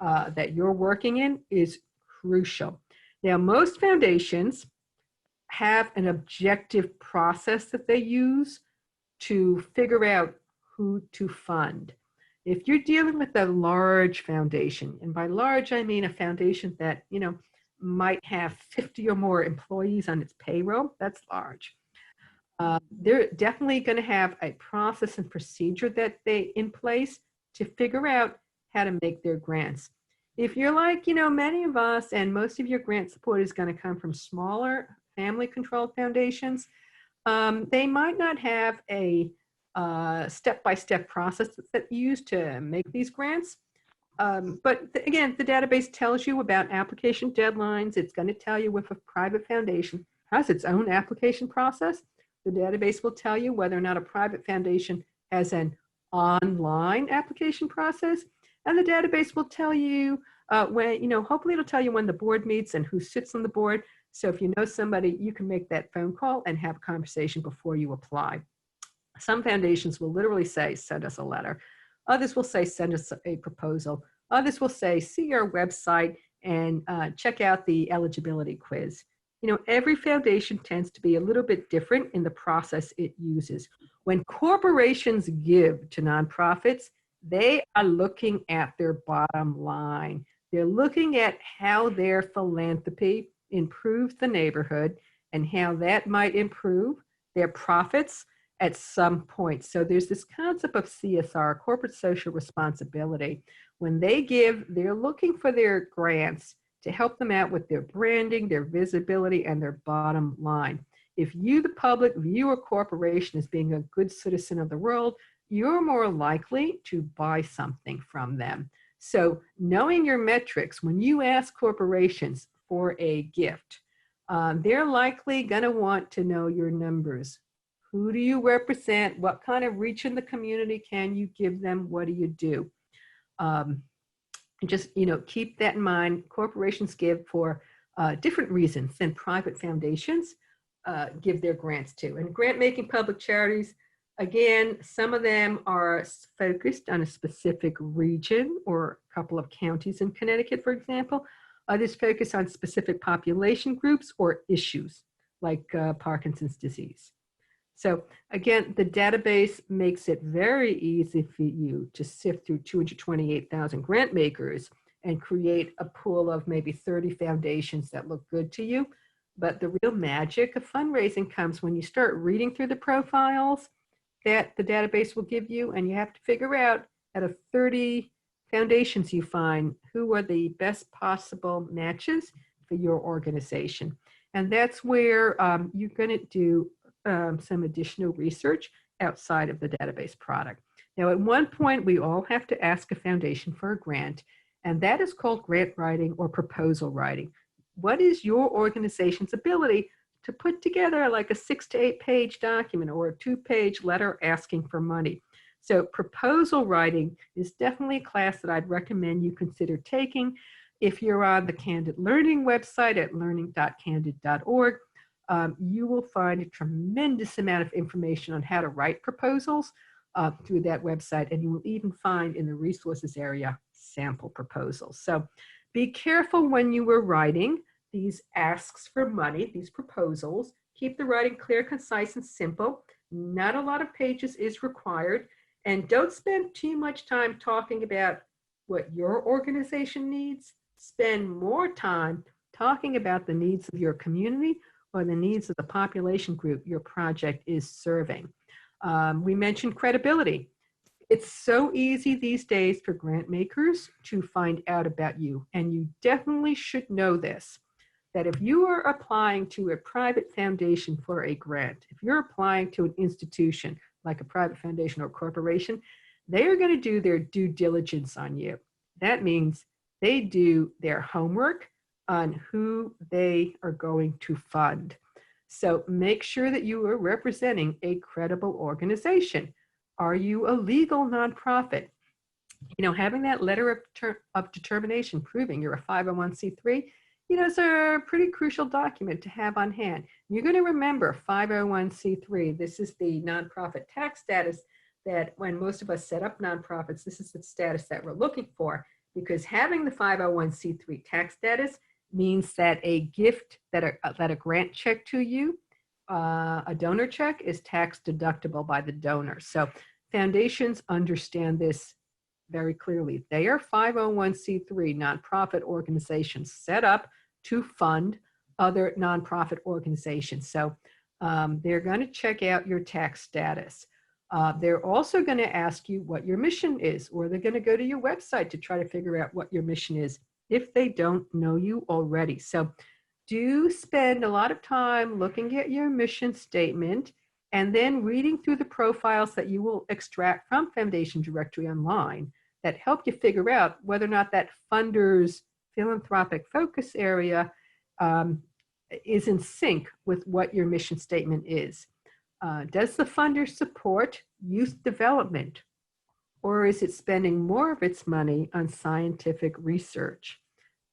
that you're working in is crucial. Now, most foundations have an objective process that they use to figure out who to fund. If you're dealing with a large foundation, and by large, I mean a foundation that, might have 50 or more employees on its payroll, that's large. They're definitely going to have a process and procedure that they in place to figure out how to make their grants. If you're like, many of us, and most of your grant support is going to come from smaller family-controlled foundations, they might not have a step-by-step process that you use to make these grants. But again, the database tells you about application deadlines. It's going to tell you if a private foundation has its own application process. The database will tell you whether or not a private foundation has an online application process. And the database will tell you when, hopefully it'll tell you when the board meets and who sits on the board. So if you know somebody, you can make that phone call and have a conversation before you apply. Some foundations will literally say, send us a letter. Others will say, send us a proposal. Others will say, see our website and check out the eligibility quiz. Every foundation tends to be a little bit different in the process it uses. When corporations give to nonprofits, they are looking at their bottom line. They're looking at how their philanthropy improves the neighborhood and how that might improve their profits at some point. So there's this concept of CSR, corporate social responsibility. When they give, they're looking for their grants to help them out with their branding, their visibility, and their bottom line. If you, the public, view a corporation as being a good citizen of the world, you're more likely to buy something from them. So knowing your metrics, when you ask corporations for a gift, they're likely going to want to know your numbers. Who do you represent? What kind of reach in the community can you give them? What do you do? Just, keep that in mind. Corporations give for different reasons than private foundations give their grants to. And grant-making public charities, again, some of them are focused on a specific region or a couple of counties in Connecticut, for example. Others focus on specific population groups or issues like Parkinson's disease. So again, the database makes it very easy for you to sift through 228,000 grant makers and create a pool of maybe 30 foundations that look good to you. But the real magic of fundraising comes when you start reading through the profiles that the database will give you, and you have to figure out out of 30 foundations you find who are the best possible matches for your organization. And that's where you're going to do some additional research outside of the database product. Now, at one point, we all have to ask a foundation for a grant, and that is called grant writing or proposal writing. What is your organization's ability to put together like a 6 to 8 page document or a 2-page letter asking for money? So proposal writing is definitely a class that I'd recommend you consider taking. If you're on the Candid Learning website at learning.candid.org, you will find a tremendous amount of information on how to write proposals through that website. And you will even find in the resources area sample proposals. So be careful when you are writing these asks for money, these proposals. Keep the writing clear, concise, and simple. Not a lot of pages is required. And don't spend too much time talking about what your organization needs. Spend more time talking about the needs of your community or the needs of the population group your project is serving. We mentioned credibility. It's so easy these days for grant makers to find out about you, and you definitely should know this, that if you are applying to a private foundation for a grant, if you're applying to an institution like a private foundation or corporation, they are going to do their due diligence on you. That means they do their homework on who they are going to fund. So make sure that you are representing a credible organization. Are you a legal nonprofit? You know, having that letter of determination proving you're a 501c3, you know, is a pretty crucial document to have on hand. You're going to remember 501c3. This is the nonprofit tax status that when most of us set up nonprofits, this is the status that we're looking for, because having the 501c3 tax status means that a gift, that a grant check to you, a donor check, is tax deductible by the donor. So foundations understand this very clearly. They are 501c3 nonprofit organizations set up to fund other nonprofit organizations. So they're going to check out your tax status. They're also going to ask you what your mission is, or they're going to go to your website to try to figure out what your mission is if they don't know you already. So do spend a lot of time looking at your mission statement and then reading through the profiles that you will extract from Foundation Directory Online that help you figure out whether or not that funder's philanthropic focus area is in sync with what your mission statement is. Does the funder support youth development, or is it spending more of its money on scientific research?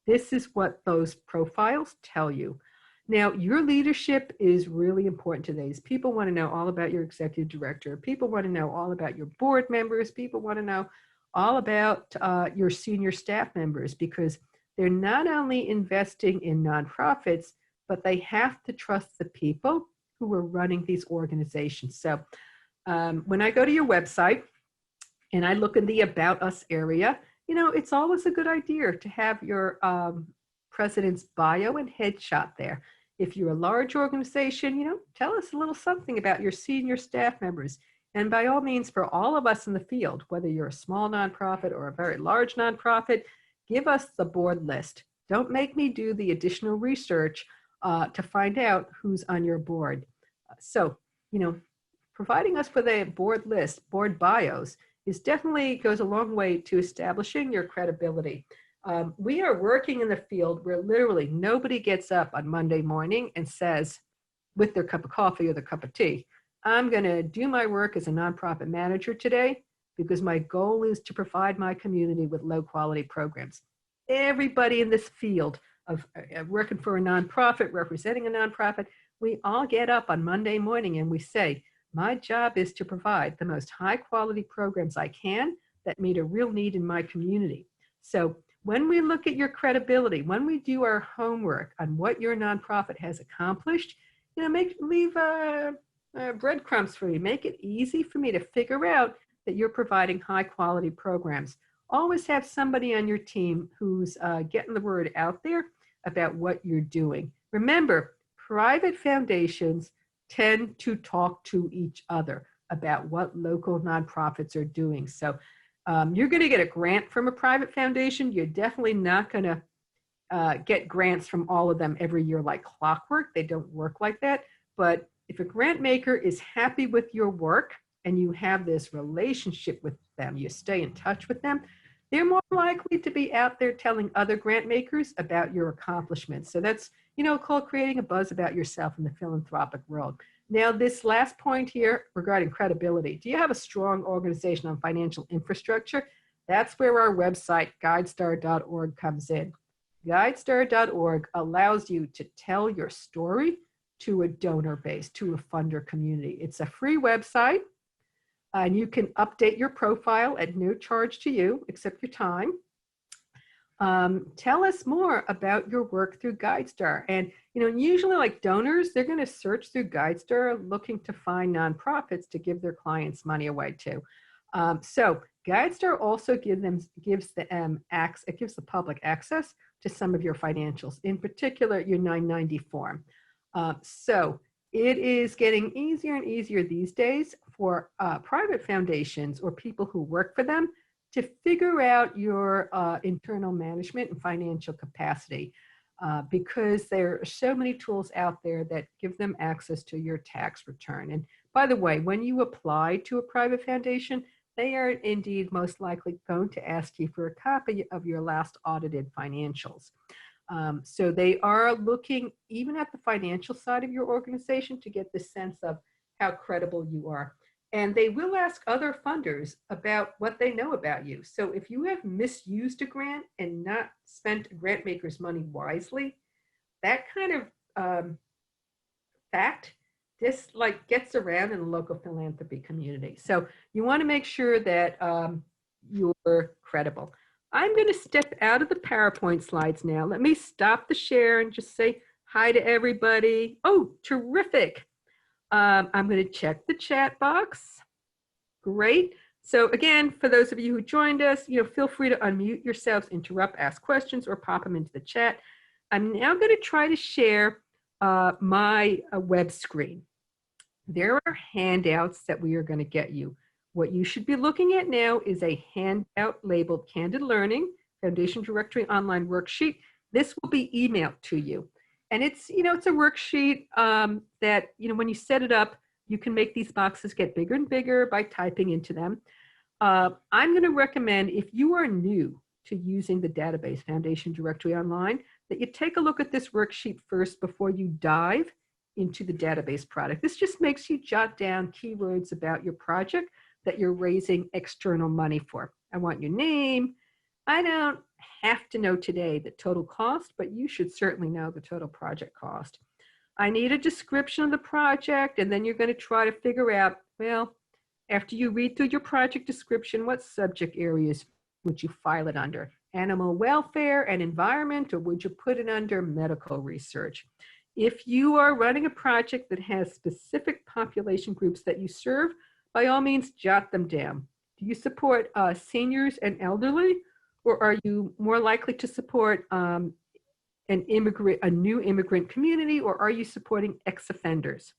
This is what those profiles tell you. Now, your leadership is really important to these. People want to know all about your executive director. People want to know all about your board members. People want to know all about your senior staff members, because they're not only investing in nonprofits, but they have to trust the people who are running these organizations. So when I go to your website and I look in the About Us area, you know, it's always a good idea to have your president's bio and headshot there. If you're a large organization, you know, tell us a little something about your senior staff members. And by all means, for all of us in the field, whether you're a small nonprofit or a very large nonprofit, give us the board list. Don't make me do the additional research to find out who's on your board. So, you know, providing us with a board list, board bios, is definitely goes a long way to establishing your credibility. We are working in the field where literally nobody gets up on Monday morning and says, with their cup of coffee or their cup of tea, I'm going to do my work as a nonprofit manager today because my goal is to provide my community with low quality programs. Everybody in this field of working for a nonprofit, representing a nonprofit, we all get up on Monday morning and we say, my job is to provide the most high quality programs I can that meet a real need in my community. So when we look at your credibility, when we do our homework on what your nonprofit has accomplished, you know, leave breadcrumbs for me. Make it easy for me to figure out that you're providing high quality programs. Always have somebody on your team who's getting the word out there about what you're doing. Remember, private foundations tend to talk to each other about what local nonprofits are doing. So you're going to get a grant from a private foundation. You're definitely not going to get grants from all of them every year like clockwork. They don't work like that. But if a grant maker is happy with your work and you have this relationship with them, you stay in touch with them, they're more likely to be out there telling other grant makers about your accomplishments. So that's, you know, called creating a buzz about yourself in the philanthropic world. Now, this last point here regarding credibility. Do you have a strong organization on financial infrastructure? That's where our website, guidestar.org, comes in. Guidestar.org allows you to tell your story to a donor base, to a funder community. It's a free website, and you can update your profile at no charge to you except your time. Tell us more about your work through GuideStar. And, usually like donors, they're going to search through GuideStar looking to find nonprofits to give their clients money away to. So GuideStar also gives the public access to some of your financials, in particular your 990 form. So it is getting easier and easier these days for private foundations or people who work for them to figure out your internal management and financial capacity, because there are so many tools out there that give them access to your tax return. And by the way, when you apply to a private foundation, they are indeed most likely going to ask you for a copy of your last audited financials. So they are looking even at the financial side of your organization to get the sense of how credible you are. And they will ask other funders about what they know about you. So if you have misused a grant and not spent grantmakers' money wisely, that kind of fact just like gets around in the local philanthropy community. So you want to make sure that you're credible. I'm going to step out of the PowerPoint slides now. Let me stop the share and just say hi to everybody. Oh, terrific. I'm going to check the chat box. Great. So again, for those of you who joined us, feel free to unmute yourselves, interrupt, ask questions, or pop them into the chat. I'm now going to try to share my web screen. There are handouts that we are going to get you. What you should be looking at now is a handout labeled Candid Learning, Foundation Directory Online Worksheet. This will be emailed to you. And it's, it's a worksheet that, when you set it up, you can make these boxes get bigger and bigger by typing into them. I'm going to recommend, if you are new to using the database Foundation Directory Online, that you take a look at this worksheet first before you dive into the database product. This just makes you jot down keywords about your project that you're raising external money for. I want your name. I don't have to know today the total cost, but you should certainly know the total project cost. I need a description of the project, and then you're going to try to figure out, well, after you read through your project description, what subject areas would you file it under? Animal welfare and environment, or would you put it under medical research? If you are running a project that has specific population groups that you serve, by all means, jot them down. Do you support seniors and elderly, or are you more likely to support a new immigrant community, or are you supporting ex-offenders?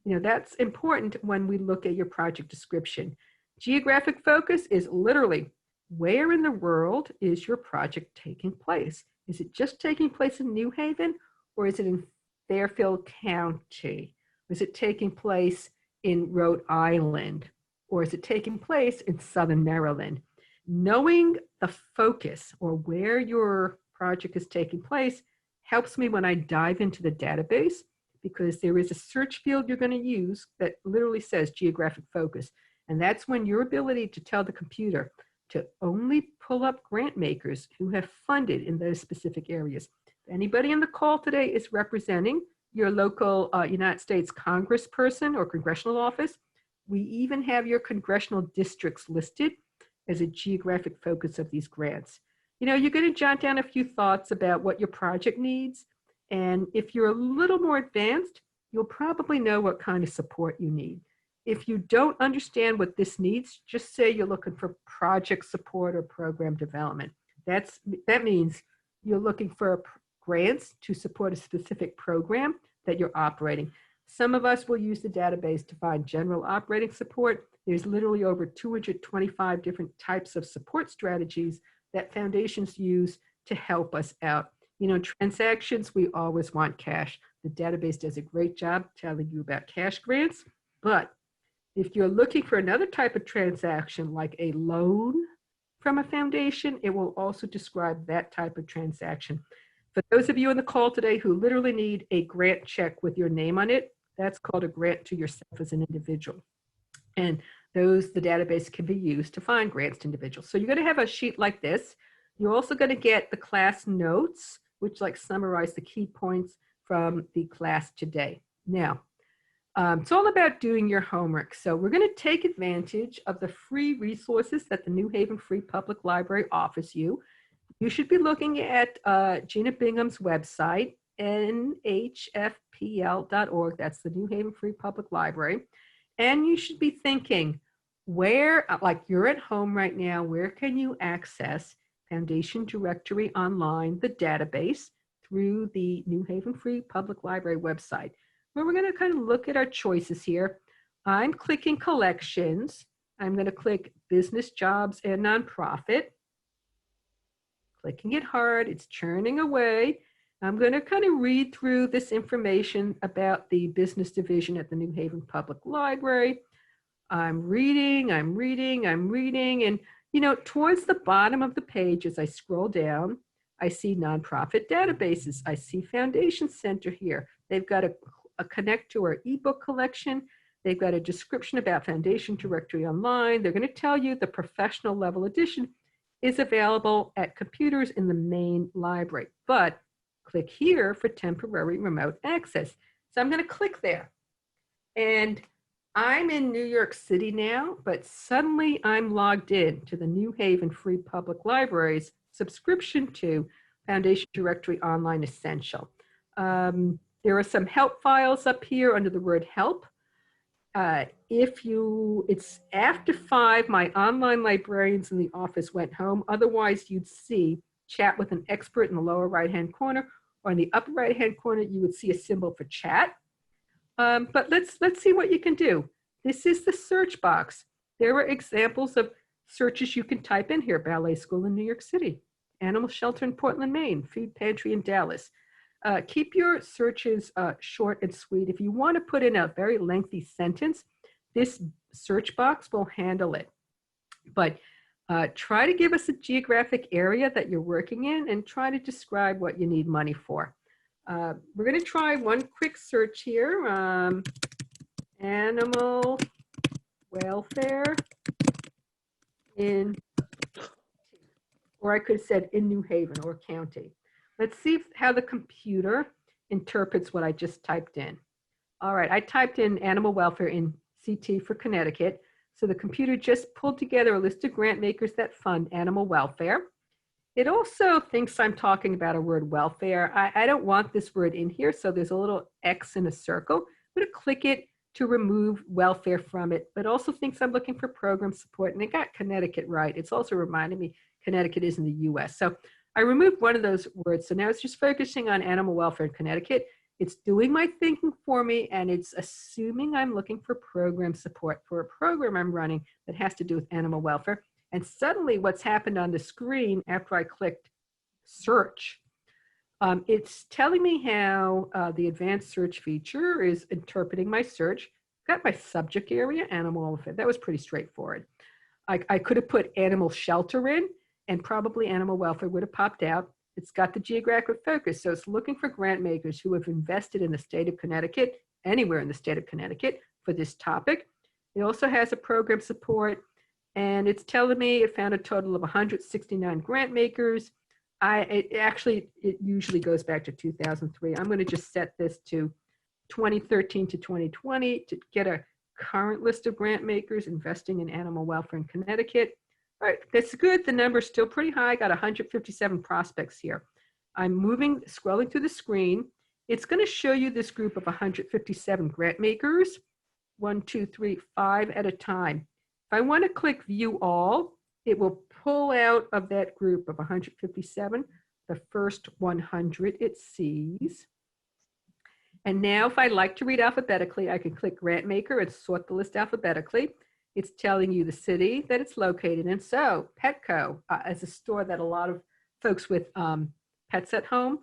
That's important when we look at your project description. Geographic focus is literally, where in the world is your project taking place? Is it just taking place in New Haven, or is it in Fairfield County? Is it taking place in Rhode Island, or is it taking place in Southern Maryland? Knowing the focus or where your project is taking place helps me when I dive into the database, because there is a search field you're going to use that literally says geographic focus. And that's when your ability to tell the computer to only pull up grant makers who have funded in those specific areas. If anybody on the call today is representing your local United States congressperson or congressional office, we even have your congressional districts listed as a geographic focus of these grants. You're going to jot down a few thoughts about what your project needs. And if you're a little more advanced, you'll probably know what kind of support you need. If you don't understand what this needs, just say you're looking for project support or program development. That means you're looking for grants to support a specific program that you're operating. Some of us will use the database to find general operating support. There's literally over 225 different types of support strategies that foundations use to help us out. Transactions, we always want cash. The database does a great job telling you about cash grants, but if you're looking for another type of transaction, like a loan from a foundation, it will also describe that type of transaction. For those of you on the call today who literally need a grant check with your name on it, that's called a grant to yourself as an individual. And the database can be used to find grants to individuals. So you're going to have a sheet like this. You're also going to get the class notes, which summarize the key points from the class today. Now, it's all about doing your homework. So we're going to take advantage of the free resources that the New Haven Free Public Library offers you. You should be looking at Gina Bingham's website, nhfpl.org. That's the New Haven Free Public Library. And you should be thinking, where, like you're at home right now, where can you access Foundation Directory Online, the database, through the New Haven Free Public Library website? Well, we're going to kind of look at our choices here. I'm clicking collections. I'm going to click business, jobs, and nonprofit. Clicking it hard, it's churning away. I'm going to kind of read through this information about the business division at the New Haven Public Library. I'm reading, and you know, towards the bottom of the page as I scroll down, I see nonprofit databases. I see Foundation Center here. They've got a connect to our ebook collection. They've got a description about Foundation Directory Online. They're going to tell you the professional level edition is available at computers in the main library, but click here for temporary remote access. So I'm going to click there, and I'm in New York City now, but suddenly I'm logged in to the New Haven Free Public Library's subscription to Foundation Directory Online Essential. There are some help files up here under the word help. It's after 5, my online librarians in the office went home. Otherwise, you'd see chat with an expert in the lower right-hand corner, or in the upper right-hand corner, you would see a symbol for chat. But let's see what you can do. This is the search box. There are examples of searches you can type in here: ballet school in New York City, animal shelter in Portland, Maine, food pantry in Dallas. Keep your searches short and sweet. If you want to put in a very lengthy sentence, this search box will handle it. But try to give us a geographic area that you're working in and try to describe what you need money for. We're going to try one quick search here. Animal welfare in, or I could have said in New Haven or county. Let's see how the computer interprets what I just typed in. All right, I typed in animal welfare in CT for Connecticut. So the computer just pulled together a list of grant makers that fund animal welfare. It also thinks I'm talking about a word welfare. I don't want this word in here, so there's a little X in a circle. I'm going to click it to remove welfare from it, but also thinks I'm looking for program support, and it got Connecticut right. It's also reminding me Connecticut is in the US. So I removed one of those words, so now it's just focusing on animal welfare in Connecticut. It's doing my thinking for me, and it's assuming I'm looking for program support for a program I'm running that has to do with animal welfare. And suddenly what's happened on the screen after I clicked search, it's telling me how the advanced search feature is interpreting my search. Got my subject area, animal welfare. That was pretty straightforward. I could have put animal shelter in, and probably animal welfare would have popped out. It's got the geographic focus, so it's looking for grant makers who have invested in the state of Connecticut, anywhere in the state of Connecticut, for this topic. It also has a program support, and it's telling me it found a total of 169 grant makers. It usually goes back to 2003. I'm going to just set this to 2013 to 2020 to get a current list of grant makers investing in animal welfare in Connecticut. All right, that's good. The number's still pretty high. I got 157 prospects here. I'm scrolling through the screen. It's going to show you this group of 157 grant makers, 1, 2, 3, 5 at a time. If I want to click view all, it will pull out of that group of 157, the first 100 it sees. And now if I like to read alphabetically, I can click grant maker and sort the list alphabetically. It's telling you the city that it's located in. So Petco is a store that a lot of folks with pets at home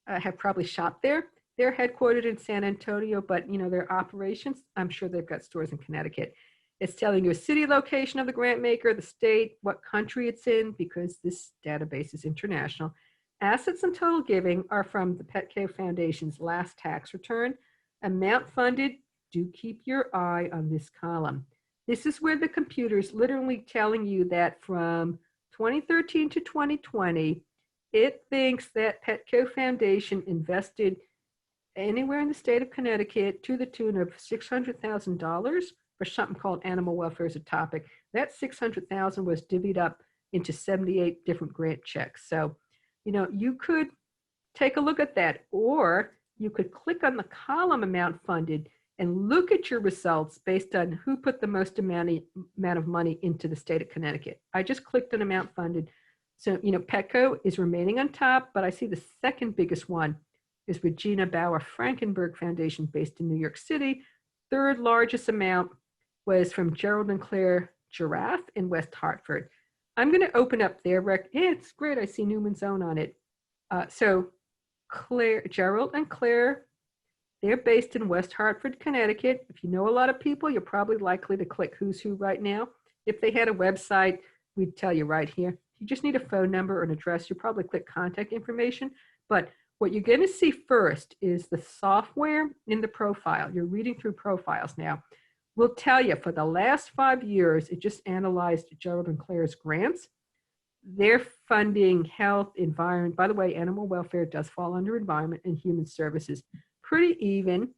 have probably shopped there. They're headquartered in San Antonio, but you know, their operations, I'm sure they've got stores in Connecticut. It's telling you a city location of the grant maker, the state, what country it's in, because this database is international. Assets and total giving are from the Petco Foundation's last tax return. Amount funded, do keep your eye on this column. This is where the computer is literally telling you that from 2013 to 2020, it thinks that Petco Foundation invested anywhere in the state of Connecticut to the tune of $600,000 for something called animal welfare as a topic. That $600,000 was divvied up into 78 different grant checks. So, you could take a look at that, or you could click on the column amount funded and look at your results based on who put the most amount of money into the state of Connecticut. I just clicked on amount funded. So, Petco is remaining on top, but I see the second biggest one is Regina Bauer Frankenberg Foundation based in New York City. Third largest amount was from Gerald and Claire Giraffe in West Hartford. I'm going to open up their it's great. I see Newman's Own on it. So Gerald and Claire, they're based in West Hartford, Connecticut. If you know a lot of people, you're probably likely to click who's who right now. If they had a website, we'd tell you right here. You just need a phone number or an address. You probably click contact information. But what you're going to see first is the software in the profile. You're reading through profiles now. We'll tell you for the last 5 years, it just analyzed Gerald and Claire's grants. They're funding health, environment. By the way, animal welfare does fall under environment and human services. Pretty even.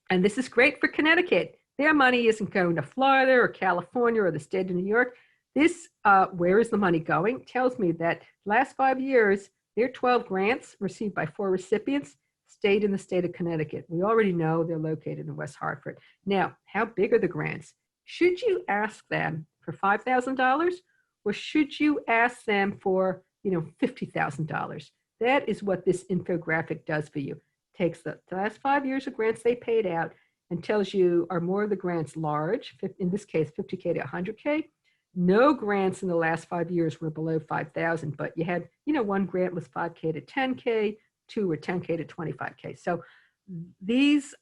And this is great for Connecticut. Their money isn't going to Florida or California or the state of New York. This, where is the money going, tells me that last 5 years, their 12 grants received by 4 recipients stayed in the state of Connecticut. We already know they're located in West Hartford. Now, how big are the grants? Should you ask them for $5,000 or should you ask them for, $50,000? That is what this infographic does for you. Takes the last 5 years of grants they paid out and tells you, are more of the grants large, in this case, 50K to 100K? No grants in the last 5 years were below 5,000, but you had, one grant was 5K to 10K, 2 were 10K to 25K. So these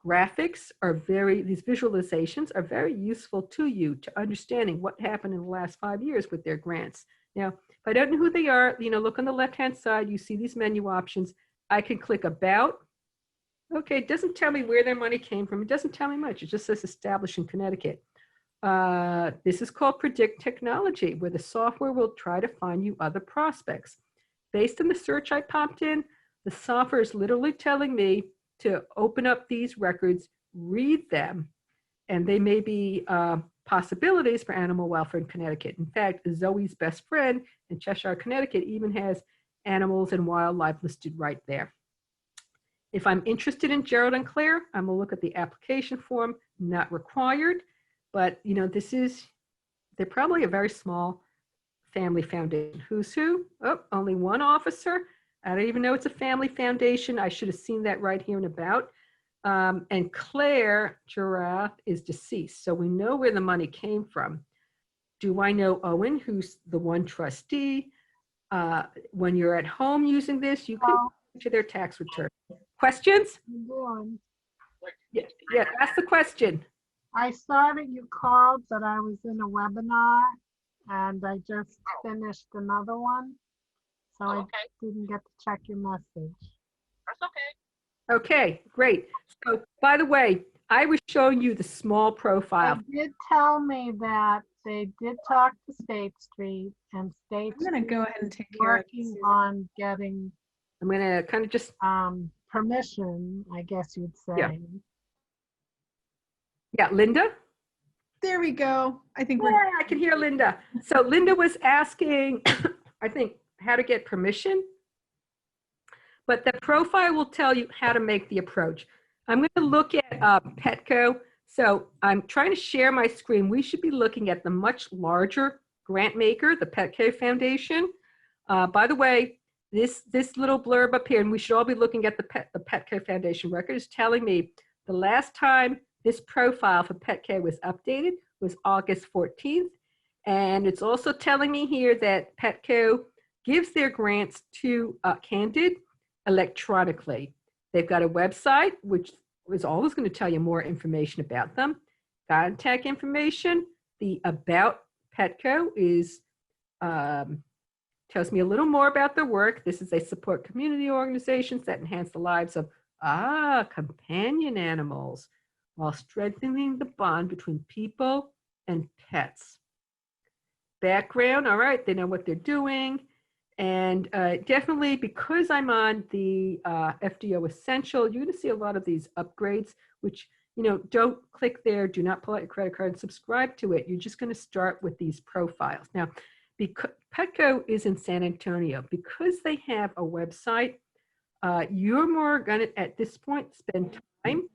graphics these visualizations are very useful to you to understanding what happened in the last 5 years with their grants. Now, if I don't know who they are, look on the left-hand side, you see these menu options. I can click about. Okay, it doesn't tell me where their money came from. It doesn't tell me much. It just says established in Connecticut. This is called Predict Technology, where the software will try to find you other prospects. Based on the search I popped in, the software is literally telling me to open up these records, read them, and they may be possibilities for animal welfare in Connecticut. In fact, Zoe's best friend in Cheshire, Connecticut even has animals and wildlife listed right there. If I'm interested in Gerald and Claire, I'm gonna look at the application form, not required, but they're probably a very small family foundation. Who's who? Oh, only one officer. I don't even know it's a family foundation. I should have seen that right here and about. And Claire Giraffe is deceased. So we know where the money came from. Do I know Owen, who's the one trustee? When you're at home using this, you can go to their tax return. Questions? Yeah, ask the question.
I saw that you called, but I was in a webinar and I just finished another one. So I didn't get to check your message.
That's okay.
Okay, great. So by the way, I was showing you the small profile.
They did tell me that they did talk to State Street and State
I'm gonna
Street
go ahead and take care of
working
this.
on getting
I'm gonna kind of just,
permission, I guess you'd say.
yeah, Linda?
There we go. I think we're
Yeah, I can hear Linda. So Linda was asking, I think, how to get permission, but the profile will tell you how to make the approach. I'm going to look at Petco. So I'm trying to share my screen. We should be looking at the much larger grant maker, the Petco Foundation. By the way, this little blurb up here, and we should all be looking at the Petco Foundation record, is telling me the last time this profile for Petco was updated was August 14th. And it's also telling me here that Petco gives their grants to Candid electronically. They've got a website, which is always going to tell you more information about them. Contact information. The About Petco is tells me a little more about their work. This is they support community organizations that enhance the lives of companion animals while strengthening the bond between people and pets. Background, all right, they know what they're doing. And definitely because I'm on the FDO Essential, you're going to see a lot of these upgrades, which, don't click there, do not pull out your credit card and subscribe to it. You're just going to start with these profiles. Now, because Petco is in San Antonio, because they have a website, you're more going to, at this point, spend time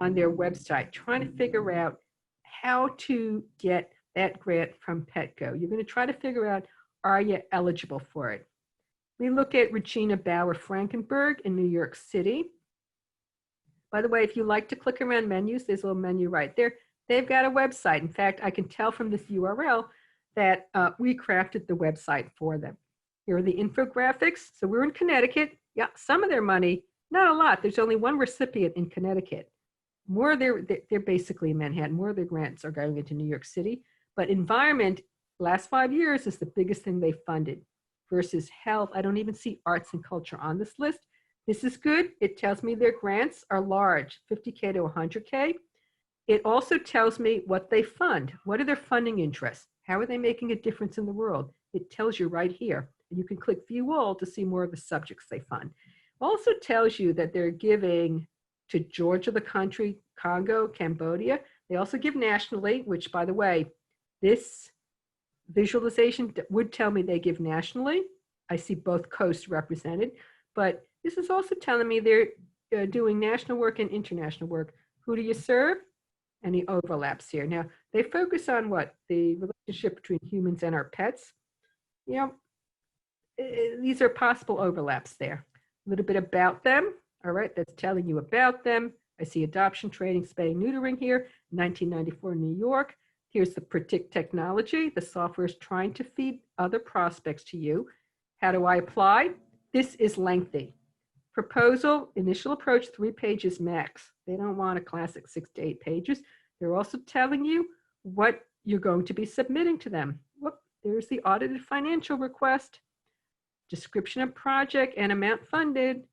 on their website trying to figure out how to get that grant from Petco. You're going to try to figure out, are you eligible for it? We look at Regina Bauer Frankenberg in New York City. By the way, if you like to click around menus, there's a little menu right there. They've got a website. In fact, I can tell from this URL that we crafted the website for them. Here are the infographics. So we're in Connecticut. Yeah, some of their money, not a lot. There's only one recipient in Connecticut. More they're basically in Manhattan. More of their grants are going into New York City. But environment, last 5 years, is the biggest thing they funded. Versus health, I don't even see arts and culture on this list. This is good. It tells me their grants are large, 50K to 100K. It also tells me what they fund. What are their funding interests? How are they making a difference in the world? It tells you right here. You can click view all to see more of the subjects they fund. Also tells you that they're giving to Georgia, the country, Congo, Cambodia. They also give nationally, which, by the way, this visualization would tell me they give nationally. I see both coasts represented, but this is also telling me they're doing national work and international work. Who do you serve? Any overlaps here? Now, they focus on what? The relationship between humans and our pets. These are possible overlaps there. A little bit about them. All right, that's telling you about them. I see adoption, training, spaying, neutering here, 1994 New York. Here's the Predict technology. The software is trying to feed other prospects to you. How do I apply? This is lengthy. Proposal, initial approach, 3 pages max. They don't want a classic 6 to 8 pages. They're also telling you what you're going to be submitting to them. Whoop, there's the audited financial request. Description of project and amount funded.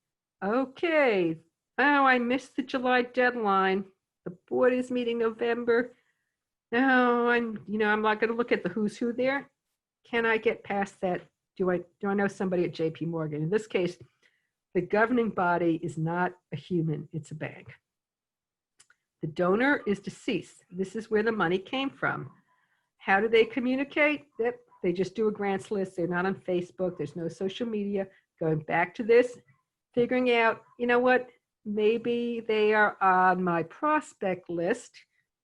Okay. Oh, I missed the July deadline. The board is meeting November. No, I'm not going to look at the who's who there. Can I get past that? Do I know somebody at JP Morgan? In this case, the governing body is not a human, it's a bank. The donor is deceased. This is where the money came from. How do they communicate? They just do a grants list. They're not on Facebook. There's no social media. Going back to this, figuring out, what? Maybe they are on my prospect list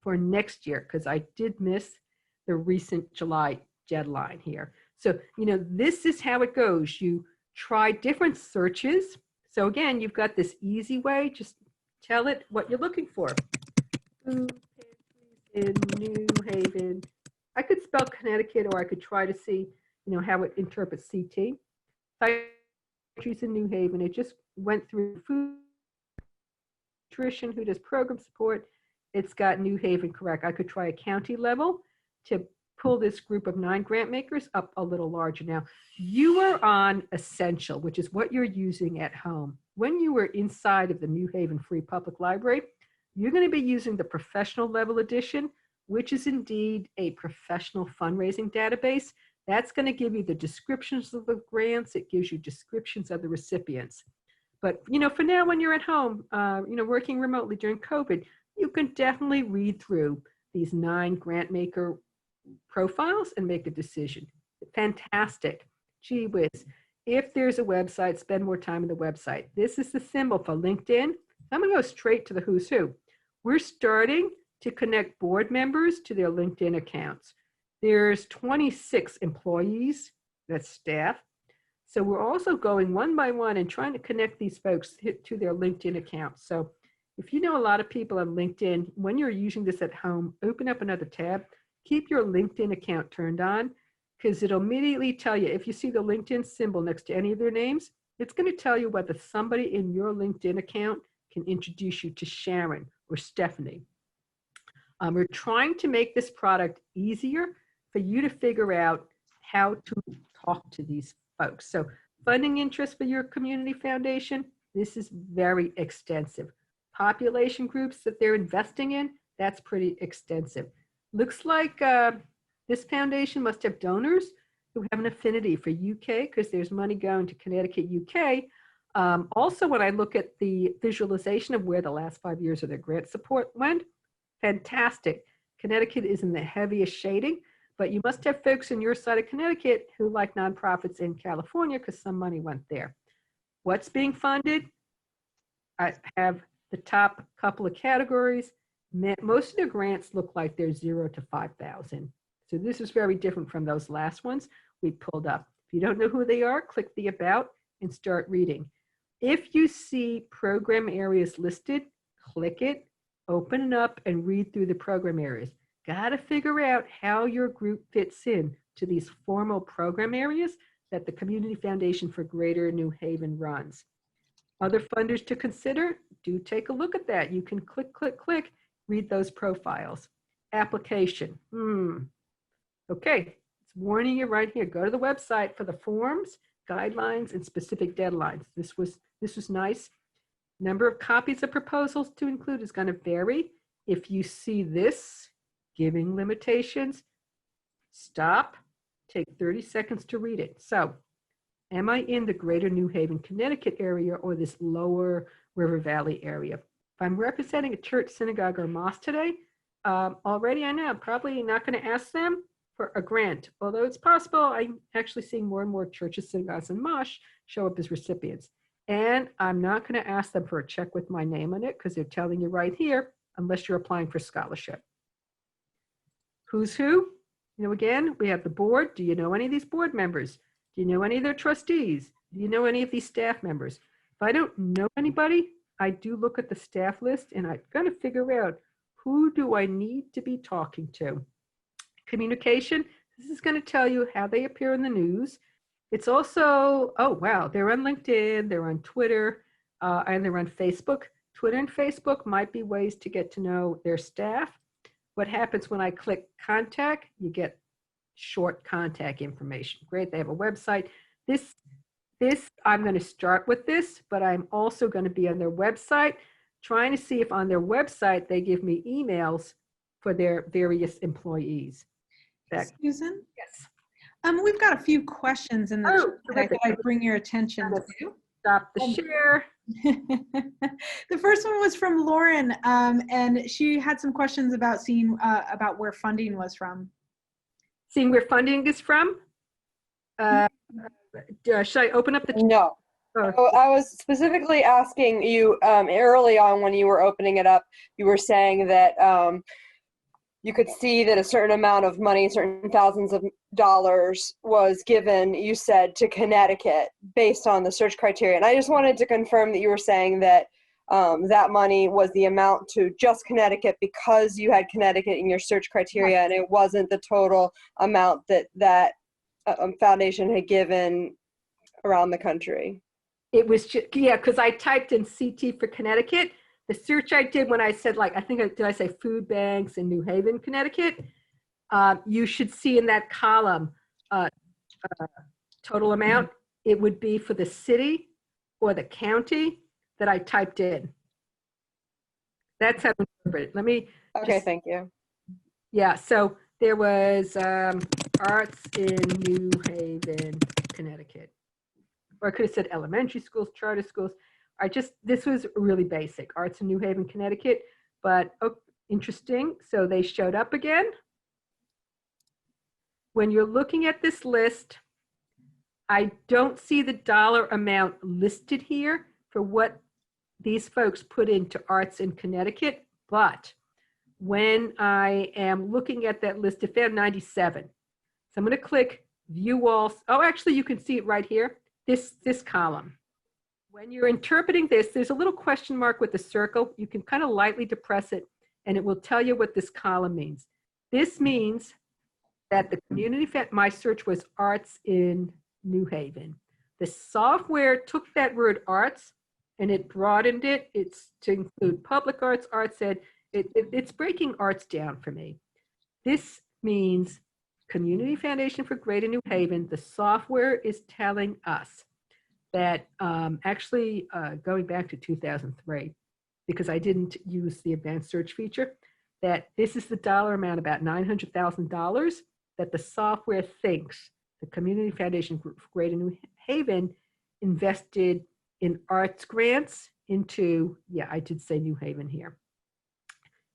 for next year, because I did miss the recent July deadline here. So, this is how it goes. You try different searches. So again, you've got this easy way. Just tell it what you're looking for. Food pantries in New Haven. I could spell Connecticut, or I could try to see, how it interprets CT. Pantries in New Haven. It just went through food nutrition, who does program support. It's got New Haven correct. I could try a county level to pull this group of 9 grant makers up a little larger. Now, you are on Essential, which is what you're using at home. When you were inside of the New Haven Free Public Library, you're going to be using the professional level edition, which is indeed a professional fundraising database. That's going to give you the descriptions of the grants. It gives you descriptions of the recipients. But, for now, when you're at home, working remotely during COVID, you can definitely read through these 9 grant maker profiles and make a decision. Fantastic. Gee whiz. If there's a website, spend more time on the website. This is the symbol for LinkedIn. I'm going to go straight to the who's who. We're starting to connect board members to their LinkedIn accounts. There's 26 employees, that's staff. So we're also going one by one and trying to connect these folks to their LinkedIn accounts. So if you know a lot of people on LinkedIn, when you're using this at home, open up another tab, keep your LinkedIn account turned on, because it'll immediately tell you, if you see the LinkedIn symbol next to any of their names, it's going to tell you whether somebody in your LinkedIn account can introduce you to Sharon or Stephanie. We're trying to make this product easier for you to figure out how to talk to these folks. So funding interest for your community foundation, this is very extensive. Population groups that they're investing in, that's pretty extensive. Looks like this foundation must have donors who have an affinity for UK because there's money going to Connecticut, UK. Also, when I look at the visualization of where the last 5 years of their grant support went, fantastic. Connecticut is in the heaviest shading, but you must have folks in your side of Connecticut who like nonprofits in California because some money went there. What's being funded? I have the top couple of categories. Most of the grants look like they're 0 to 5,000. So this is very different from those last ones we pulled up. If you don't know who they are, click the About and start reading. If you see program areas listed, click it, open it up, and read through the program areas. Got to figure out how your group fits in to these formal program areas that the Community Foundation for Greater New Haven runs. Other funders to consider, do take a look at that. You can click, click, click, read those profiles. Application. Okay, it's warning you right here. Go to the website for the forms, guidelines, and specific deadlines. This was nice. Number of copies of proposals to include is going to vary. If you see this, giving limitations, stop, take 30 seconds to read it. So, am I in the Greater New Haven, Connecticut area or this lower River Valley area? If I'm representing a church, synagogue, or mosque today, already I know I'm probably not going to ask them for a grant, although it's possible I'm actually seeing more and more churches, synagogues, and mosques show up as recipients. And I'm not going to ask them for a check with my name on it because they're telling you right here, unless you're applying for scholarship. Who's who? You know, again, we have the board. Do you know any of these board members? Do you know any of their trustees? Do you know any of these staff members? If I don't know anybody, I do look at the staff list and I've got to figure out who do I need to be talking to. Communication, this is going to tell you how they appear in the news. It's also, oh, wow, they're on LinkedIn, they're on Twitter, and they're on Facebook. Twitter and Facebook might be ways to get to know their staff. What happens when I click contact? You get short contact information. Great, they have a website. This I'm going to start with this, but I'm also going to be on their website, trying to see if on their website they give me emails for their various employees.
Susan?
Yes.
We've got a few questions in the chat that I bring your attention to.
Stop the share.
The first one was from Lauren, and she had some questions about seeing about where funding was from.
Seeing where funding is from? Should I open up the chat?
No.
Oh.
I was specifically asking you early on when you were opening it up, you were saying that you could see that a certain amount of money, certain thousands of dollars was given, you said, to Connecticut based on the search criteria. And I just wanted to confirm that you were saying that that money was the amount to just Connecticut because you had Connecticut in your search criteria, and it wasn't the total amount that foundation had given around the country.
It was just, yeah, because I typed in CT for Connecticut. The search I did when I said, like, did I say food banks in New Haven, Connecticut? You should see in that column total amount. It would be for the city or the county that I typed in. That's how to interpret it. Let me.
Okay, thank you.
Yeah, so there was arts in New Haven, Connecticut. Or I could have said elementary schools, charter schools. This was really basic, arts in New Haven, Connecticut, but interesting. So they showed up again. When you're looking at this list, I don't see the dollar amount listed here for what these folks put into arts in Connecticut, but when I am looking at that list, it found 97. So I'm going to click view all. Oh, actually, you can see it right here, this column. When you're interpreting this, there's a little question mark with the circle. You can kind of lightly depress it, and it will tell you what this column means. This means that the community, my search was arts in New Haven. The software took that word arts and it broadened it. It's to include public arts, arts ed. It's breaking arts down for me. This means Community Foundation for Greater New Haven, the software is telling us that actually going back to 2003, because I didn't use the advanced search feature, that this is the dollar amount, about $900,000, that the software thinks the Community Foundation for Greater New Haven invested in arts grants into, yeah, I did say New Haven here.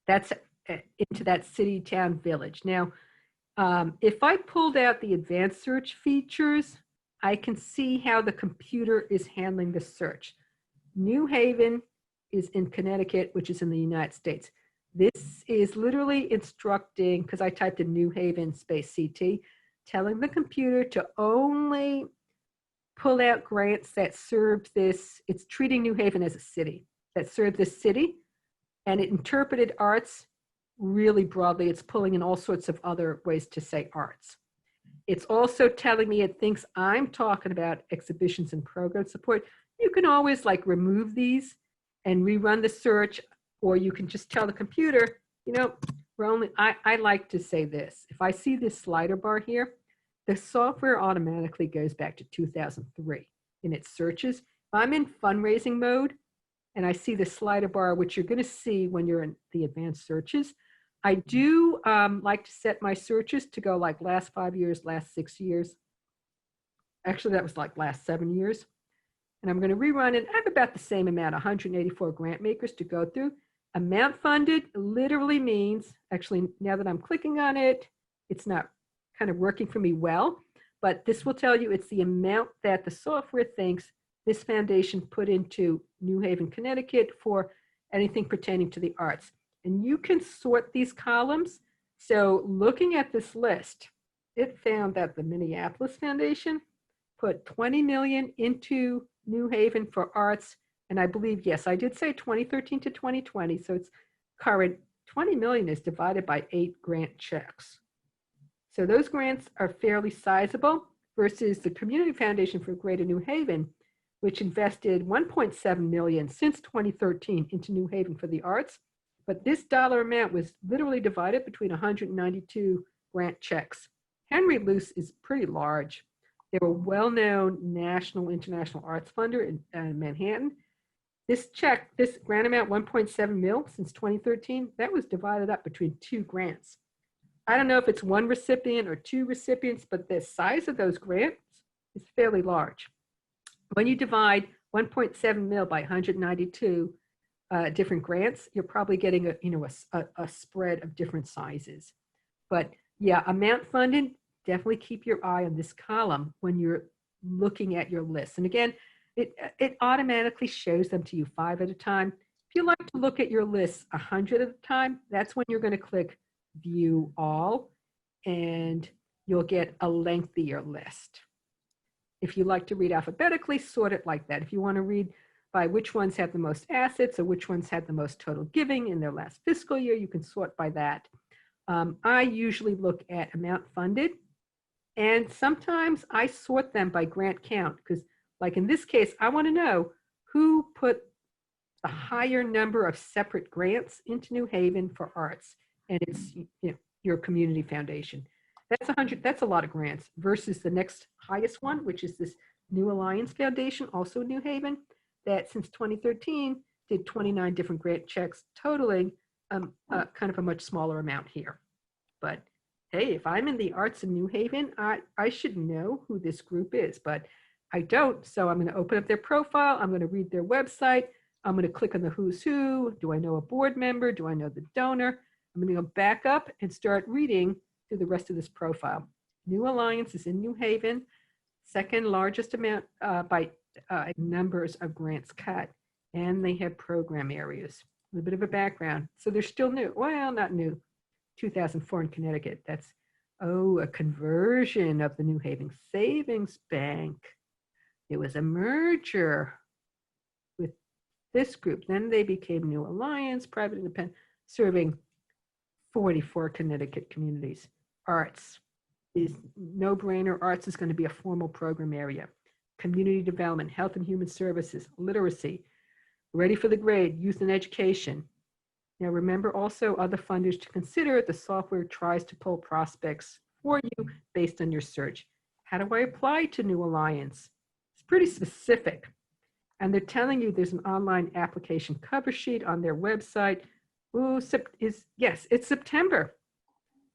That's into that city, town, village. Now, if I pulled out the advanced search features, I can see how the computer is handling the search. New Haven is in Connecticut, which is in the United States. This is literally instructing, because I typed in New Haven space CT, telling the computer to only pull out grants that serve this. It's treating New Haven as a city that served this city, and it interpreted arts really broadly. It's pulling in all sorts of other ways to say arts. It's also telling me it thinks I'm talking about exhibitions and program support. You can always like remove these and rerun the search, or you can just tell the computer, you know, I like to say this. If I see this slider bar here, the software automatically goes back to 2003 in its searches. If I'm in fundraising mode and I see the slider bar, which you're going to see when you're in the advanced searches, I do like to set my searches to go like last 5 years, last 6 years. Actually, that was like last 7 years. And I'm going to rerun it. I have about the same amount, 184 grant makers to go through. Amount funded literally means, actually, now that I'm clicking on it, it's not kind of working for me well, but this will tell you it's the amount that the software thinks this foundation put into New Haven, Connecticut for anything pertaining to the arts. And you can sort these columns. So looking at this list, it found that the Minneapolis Foundation put 20 million into New Haven for arts. And I believe, yes, I did say 2013 to 2020. So it's current. 20 million is divided by 8 grant checks. So those grants are fairly sizable versus the Community Foundation for Greater New Haven, which invested 1.7 million since 2013 into New Haven for the arts. But this dollar amount was literally divided between 192 grant checks. Henry Luce is pretty large. They're a well-known national, international arts funder in Manhattan. This check, this grant amount, 1.7 mil since 2013, that was divided up between 2 grants. I don't know if it's 1 recipient or 2 recipients, but the size of those grants is fairly large. When you divide 1.7 mil by 192 different grants, you're probably getting a spread of different sizes. But yeah, amount funded, definitely keep your eye on this column when you're looking at your list. And again, it automatically shows them to you 5 at a time. If you like to look at your list 100 at a time, that's when you're going to click View All, and you'll get a lengthier list. If you like to read alphabetically, sort it like that. If you want to read by which ones have the most assets or which ones had the most total giving in their last fiscal year, you can sort by that. I usually look at amount funded, and sometimes I sort them by grant count, because like in this case, I want to know who put the higher number of separate grants into New Haven for arts. And it's your community foundation. That's 100. That's a lot of grants versus the next highest one, which is this New Alliance Foundation, also New Haven, that since 2013 did 29 different grant checks, totaling kind of a much smaller amount here. But hey, if I'm in the arts in New Haven, I should know who this group is, but I don't. So I'm going to open up their profile. I'm going to read their website. I'm going to click on the who's who. Do I know a board member? Do I know the donor? I'm going to go back up and start reading through the rest of this profile. New Alliance is in New Haven, second largest amount by numbers of grants cut, and they have program areas. A little bit of a background. So they're still new. Well, not new. 2004 in Connecticut. That's, a conversion of the New Haven Savings Bank. It was a merger with this group. Then they became New Alliance, private independent, serving 44 Connecticut communities. Arts is no-brainer. Arts is going to be a formal program area. Community development, health and human services, literacy, ready for the grade, youth and education. Now remember also other funders to consider. The software tries to pull prospects for you based on your search. How do I apply to New Alliance? It's pretty specific. And they're telling you there's an online application cover sheet on their website. Yes, it's September.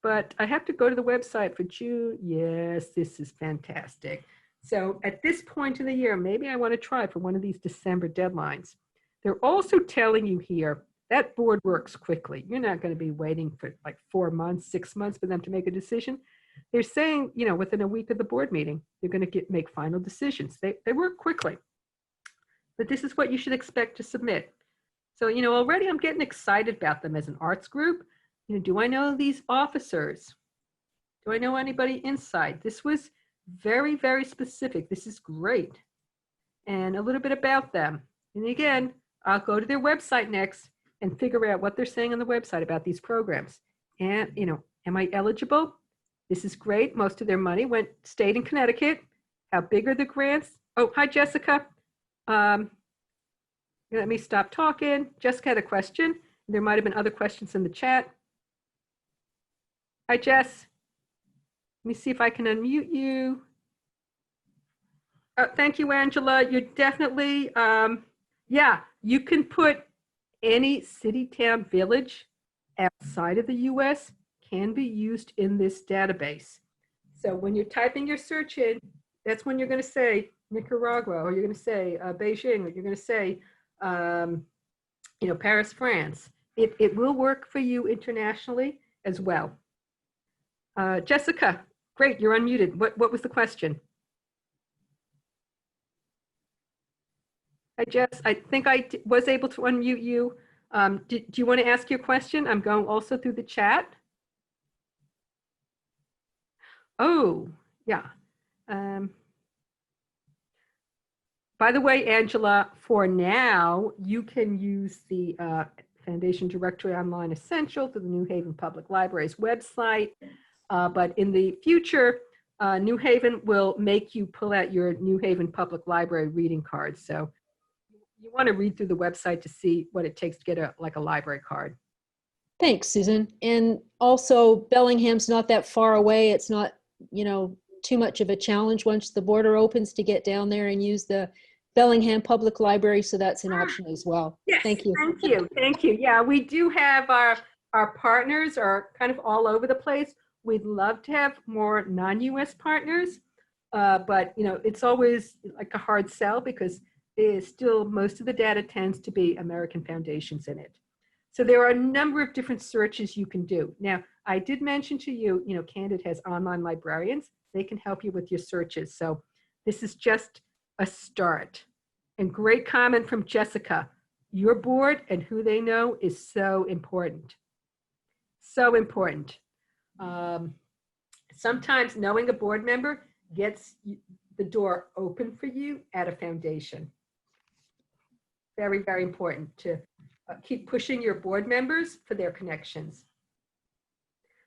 but I have to go to the website for June. Yes, this is fantastic. So at this point in the year, maybe I want to try for one of these December deadlines. They're also telling you here that board works quickly. You're not going to be waiting for like 4 months, 6 months for them to make a decision. They're saying, you know, within a week of the board meeting, they're going to make final decisions. They work quickly. But this is what you should expect to submit. So, you know, already I'm getting excited about them as an arts group. You know, do I know these officers? Do I know anybody inside? This was very, very specific. This is great. And a little bit about them. And again, I'll go to their website next and figure out what they're saying on the website about these programs. And, you know, am I eligible? This is great. Most of their money stayed in Connecticut. How big are the grants? Oh, hi, Jessica. Let me stop talking. Jessica had a question. There might have been other questions in the chat. Hi, Jess. Let me see if I can unmute you. Thank you, Angela. You're definitely, yeah, you can put any city, town, village outside of the US can be used in this database. So when you're typing your search in, that's when you're going to say Nicaragua, or you're going to say Beijing, or you're going to say, you know, Paris, France. It will work for you internationally as well. Jessica, great, you're unmuted. What was the question? Hi, Jess. I think I was able to unmute you. Do you want to ask your question? I'm going also through the chat. Oh, yeah. By the way, Angela, for now, you can use the Foundation Directory Online Essential through the New Haven Public Library's website. But in the future, New Haven will make you pull out your New Haven Public Library reading card. So you want to read through the website to see what it takes to get a library card.
Thanks, Susan. And also, Bellingham's not that far away. It's not, you know, too much of a challenge once the border opens to get down there and use the Bellingham Public Library. So that's an option as well.
Yes,
thank you.
Thank you. Thank you. Yeah, we do have our partners are kind of all over the place. We'd love to have more non-US partners, but you know, it's always like a hard sell because there's still most of the data tends to be American foundations in it. So there are a number of different searches you can do. Now, I did mention to you, you know, Candid has online librarians. They can help you with your searches. So this is just a start. And great comment from Jessica. Your board and who they know is so important. So important. Sometimes knowing a board member gets the door open for you at a foundation. Very, very important to keep pushing your board members for their connections.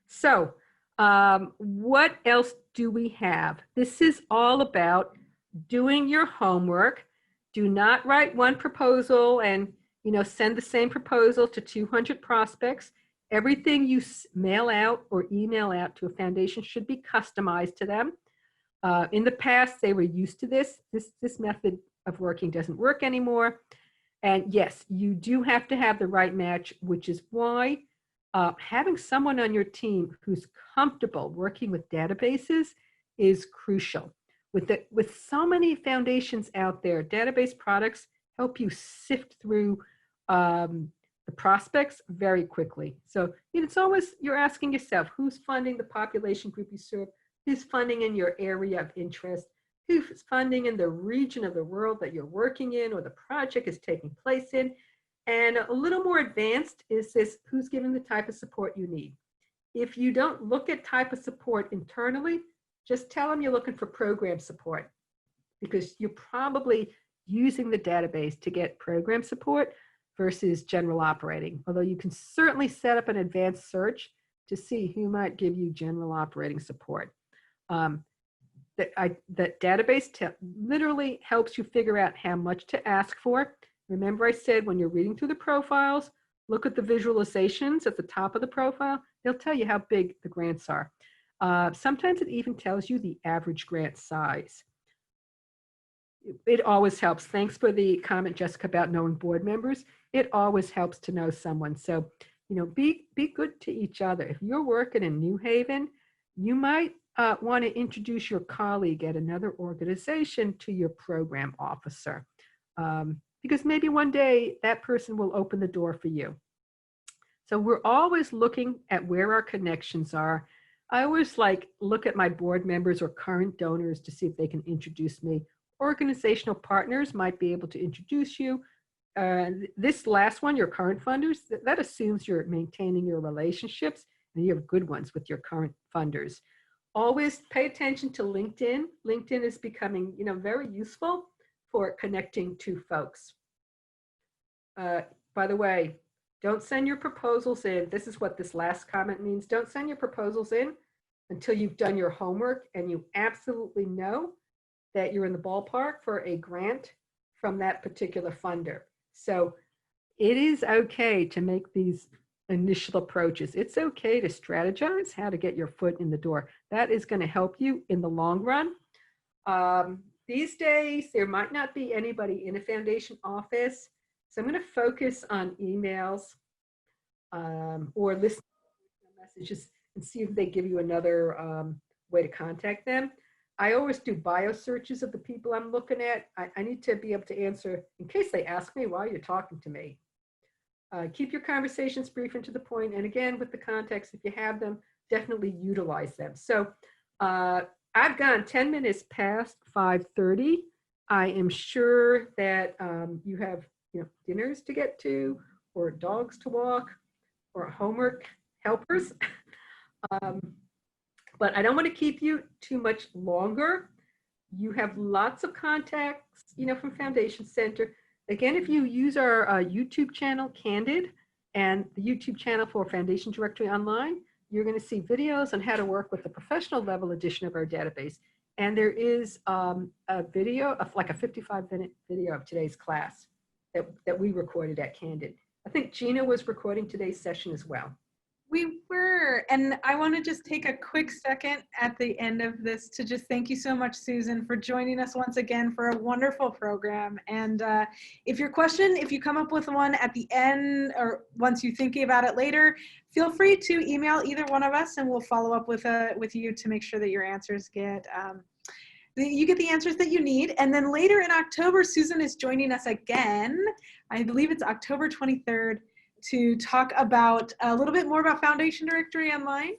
So what else do we have? This is all about doing your homework. Do not write one proposal and, you know, send the same proposal to 200 prospects. Everything you mail out or email out to a foundation should be customized to them. In the past, they were used to this. This method of working doesn't work anymore. And yes, you do have to have the right match, which is why having someone on your team who's comfortable working with databases is crucial. With so many foundations out there, database products help you sift through the prospects very quickly. So it's always, you're asking yourself, who's funding the population group you serve? Who's funding in your area of interest? Who's funding in the region of the world that you're working in or the project is taking place in? And a little more advanced is this, who's giving the type of support you need? If you don't look at type of support internally, just tell them you're looking for program support because you're probably using the database to get program support versus general operating. Although you can certainly set up an advanced search to see who might give you general operating support. That database literally helps you figure out how much to ask for. Remember I said when you're reading through the profiles, look at the visualizations at the top of the profile. They'll tell you how big the grants are. Sometimes it even tells you the average grant size. It always helps. Thanks for the comment, Jessica, about knowing board members. It always helps to know someone. So, be good to each other. If you're working in New Haven, you might want to introduce your colleague at another organization to your program officer, because maybe one day that person will open the door for you. So we're always looking at where our connections are. I always look at my board members or current donors to see if they can introduce me. Organizational partners might be able to introduce you. This last one, your current funders, that assumes you're maintaining your relationships and you have good ones with your current funders. Always pay attention to LinkedIn. LinkedIn is becoming, very useful for connecting to folks. By the way, don't send your proposals in. This is what this last comment means. Don't send your proposals in until you've done your homework and you absolutely know that you're in the ballpark for a grant from that particular funder. So it is okay to make these initial approaches. It's okay to strategize how to get your foot in the door. That is going to help you in the long run. These days, there might not be anybody in a foundation office. So I'm going to focus on emails or listen to messages and see if they give you another way to contact them. I always do bio searches of the people I'm looking at. I need to be able to answer in case they ask me why you're talking to me. Keep your conversations brief and to the point. And again, with the context, if you have them, definitely utilize them. So I've gone 10 minutes past 5:30. I am sure that you have dinners to get to, or dogs to walk, or homework helpers. But I don't want to keep you too much longer. You have lots of contacts, from Foundation Center. Again, if you use our YouTube channel, Candid, and the YouTube channel for Foundation Directory Online, you're going to see videos on how to work with the professional level edition of our database. And there is a video of like a 55-minute video of today's class that we recorded at Candid. I think Gina was recording today's session as well.
We were, and I want to just take a quick second at the end of this to just thank you so much, Susan, for joining us once again for a wonderful program. And if you come up with one at the end or once you're thinking about it later, feel free to email either one of us and we'll follow up with you to make sure that your answers get you get the answers that you need. And then later in October, Susan is joining us again. I believe it's October 23rd to talk about a little bit more about Foundation Directory Online.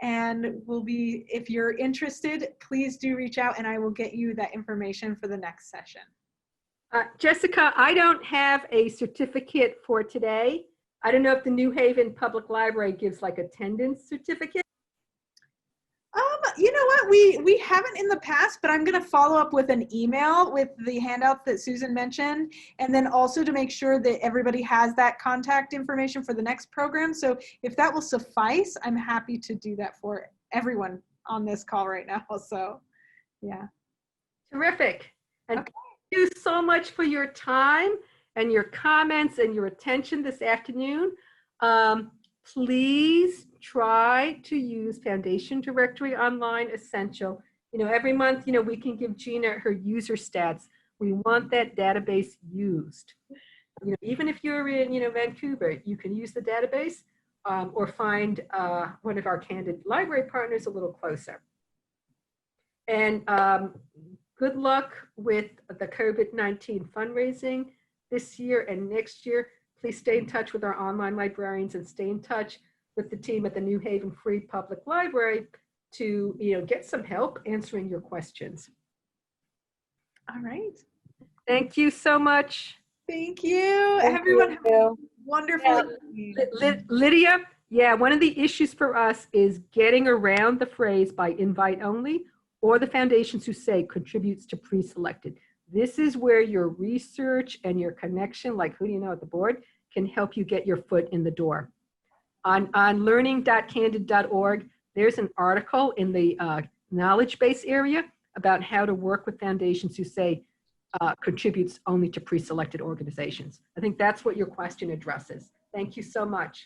And if you're interested, please do reach out and I will get you that information for the next session.
Jessica, I don't have a certificate for today. I don't know if the New Haven Public Library gives like attendance certificate.
You know what, we haven't in the past, but I'm going to follow up with an email with the handouts that Susan mentioned, and then also to make sure that everybody has that contact information for the next program. So if that will suffice, I'm happy to do that for everyone on this call right now. So yeah.
Terrific. And
okay.
Thank you so much for your time and your comments and your attention this afternoon. Please try to use Foundation Directory Online Essential. Every month, we can give Gina her user stats. We want that database used. Even if you're in, Vancouver, you can use the database or find one of our Candid library partners a little closer. And good luck with the COVID-19 fundraising this year and next year. Please stay in touch with our online librarians and stay in touch with the team at the New Haven Free Public Library to get some help answering your questions.
All right.
Thank you so much.
Thank you.
Thank
Everyone
you.
have a wonderful evening.
Lydia, one of the issues for us is getting around the phrase by invite only or the foundations who say contributes to pre-selected. This is where your research and your connection, like who do you know at the board, can help you get your foot in the door. On learning.candid.org, there's an article in the knowledge base area about how to work with foundations who say contributes only to pre-selected organizations. I think that's what your question addresses. Thank you so much.